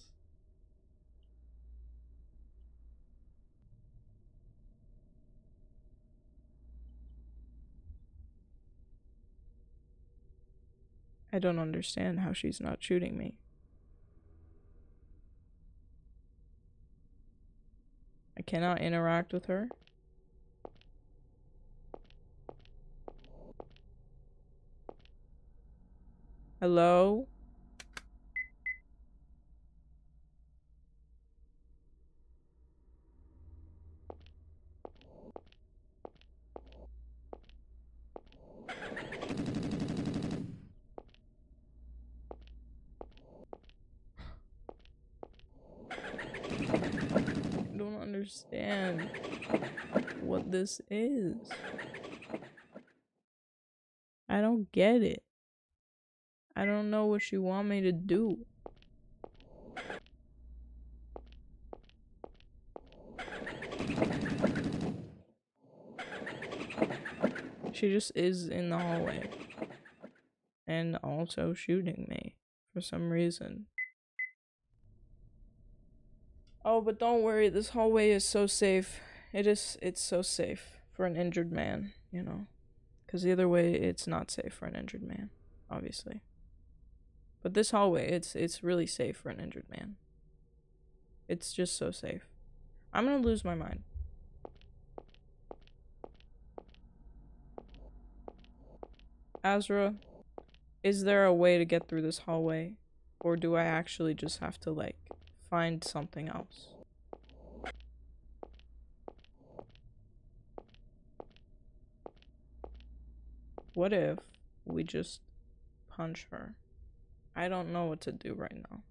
A: I don't understand how she's not shooting me. I cannot interact with her. Hello? I don't understand what this is. I don't get it. I don't know what you want me to do. She just is in the hallway. And also shooting me for some reason. Oh, but don't worry, this hallway is so safe. It's so safe for an injured man, you know. Because the other way, it's not safe for an injured man, obviously. But this hallway, it's really safe for an injured man. It's just so safe. I'm gonna lose my mind. Azra, is there a way to get through this hallway? Or do I actually just have to, like, find something else? What if we just punch her? I don't know what to do right now.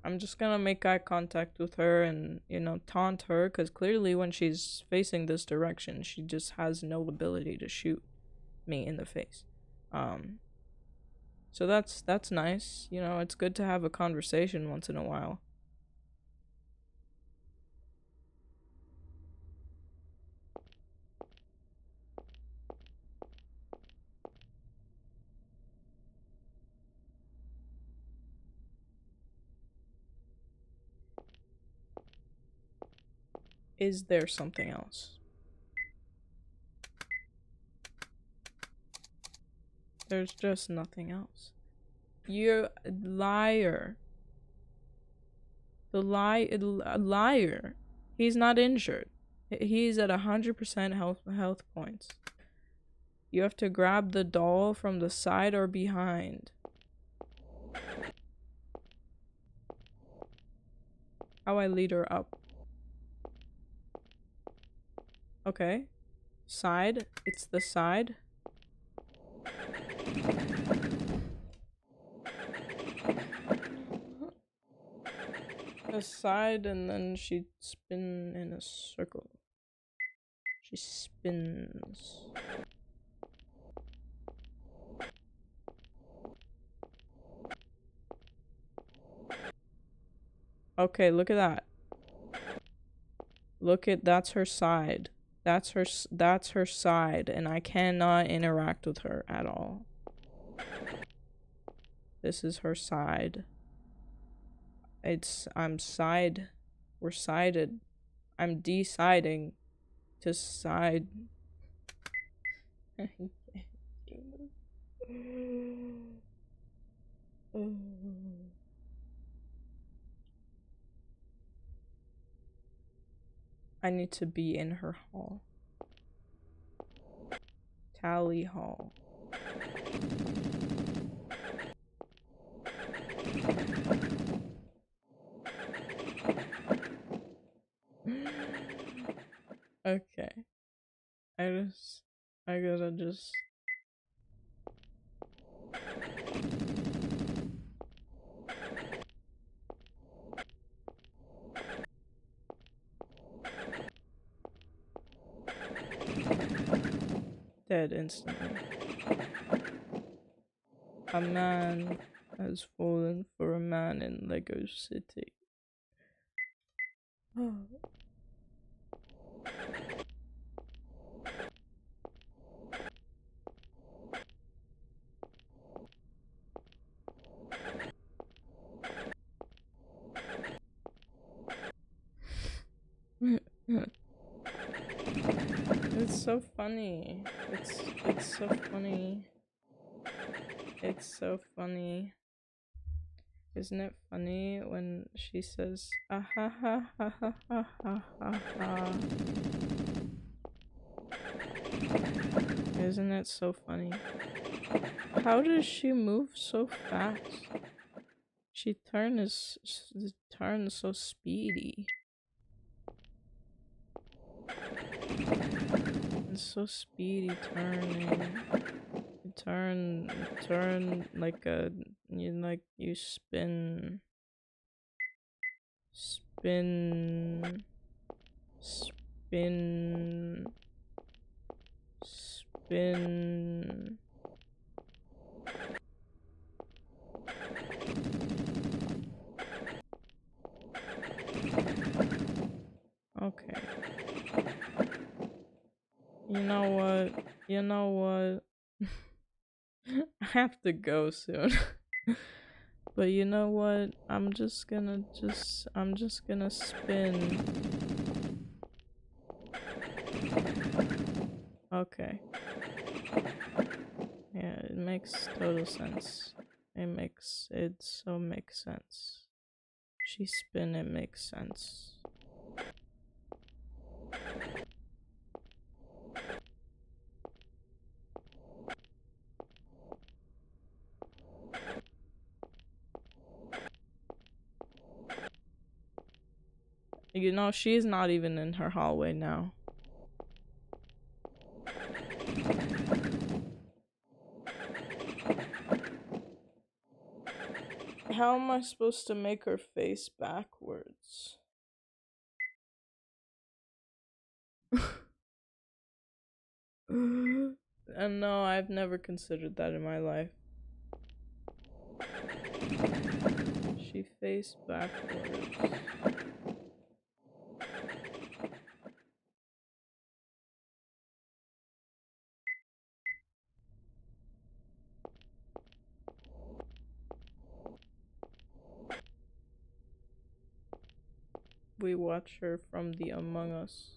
A: I'm just gonna make eye contact with her and, you know, taunt her, because clearly when she's facing this direction, she just has no ability to shoot me in the face. So that's nice. You know, it's good to have a conversation once in a while. Is there something else? There's just nothing else. You're a liar. A liar. He's not injured. He's at 100% health points. You have to grab the doll from the side or behind. How I lead her up. Okay. Side. It's the side. The side, and then she'd spin in a circle. She spins. Okay, look at that. Look at, that's her side. That's her side, and I cannot interact with her at all. This is her side. We're sided. I'm deciding to side. I need to be in her hall. Tally hall. Okay. I gotta just... Dead instantly. A man has fallen for a man in Lego City. It's so funny. It's so funny. It's so funny. Isn't it funny when she says ah ha ha ha ha ha ha ha ha? Isn't it so funny? How does she move so fast? She turns so speedy. It's so speedy turning. Turn like a, you spin, spin, spin, spin. Okay. You know what? You know what? I have to go soon. But you know what? I'm just gonna spin. Okay. Yeah, it makes total sense. It so makes sense. She spin, it makes sense. You know, she's not even in her hallway now. How am I supposed to make her face backwards? And no, I've never considered that in my life. She faced backwards. We watch her from the Among Us.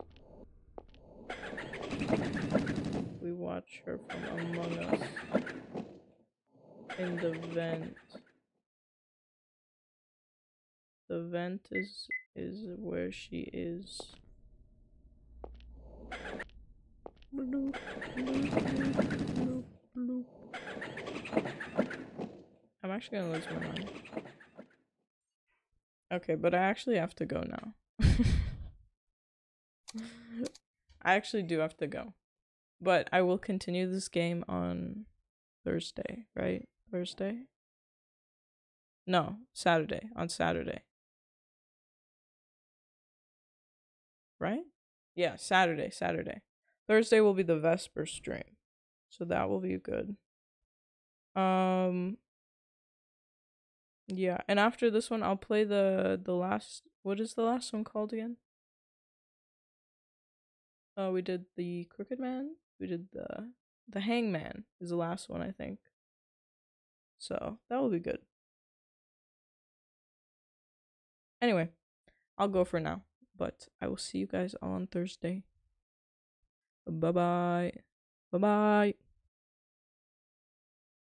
A: We watch her from Among Us. In the vent. The vent is where she is. Bloop, bloop, bloop, bloop. I'm actually gonna lose my mind. Okay, but I actually have to go now. I actually do have to go. But I will continue this game on Thursday, right? Thursday? No, Saturday. On Saturday. Right? Yeah, Saturday. Thursday will be the Vesper stream. So that will be good. Yeah, and after this one I'll play the last, what is the last one called again? We did the Crooked Man. We did the Hangman is the last one, I think. So that will be good. Anyway, I'll go for now, but I will see you guys all on Thursday. Bye bye. Bye bye.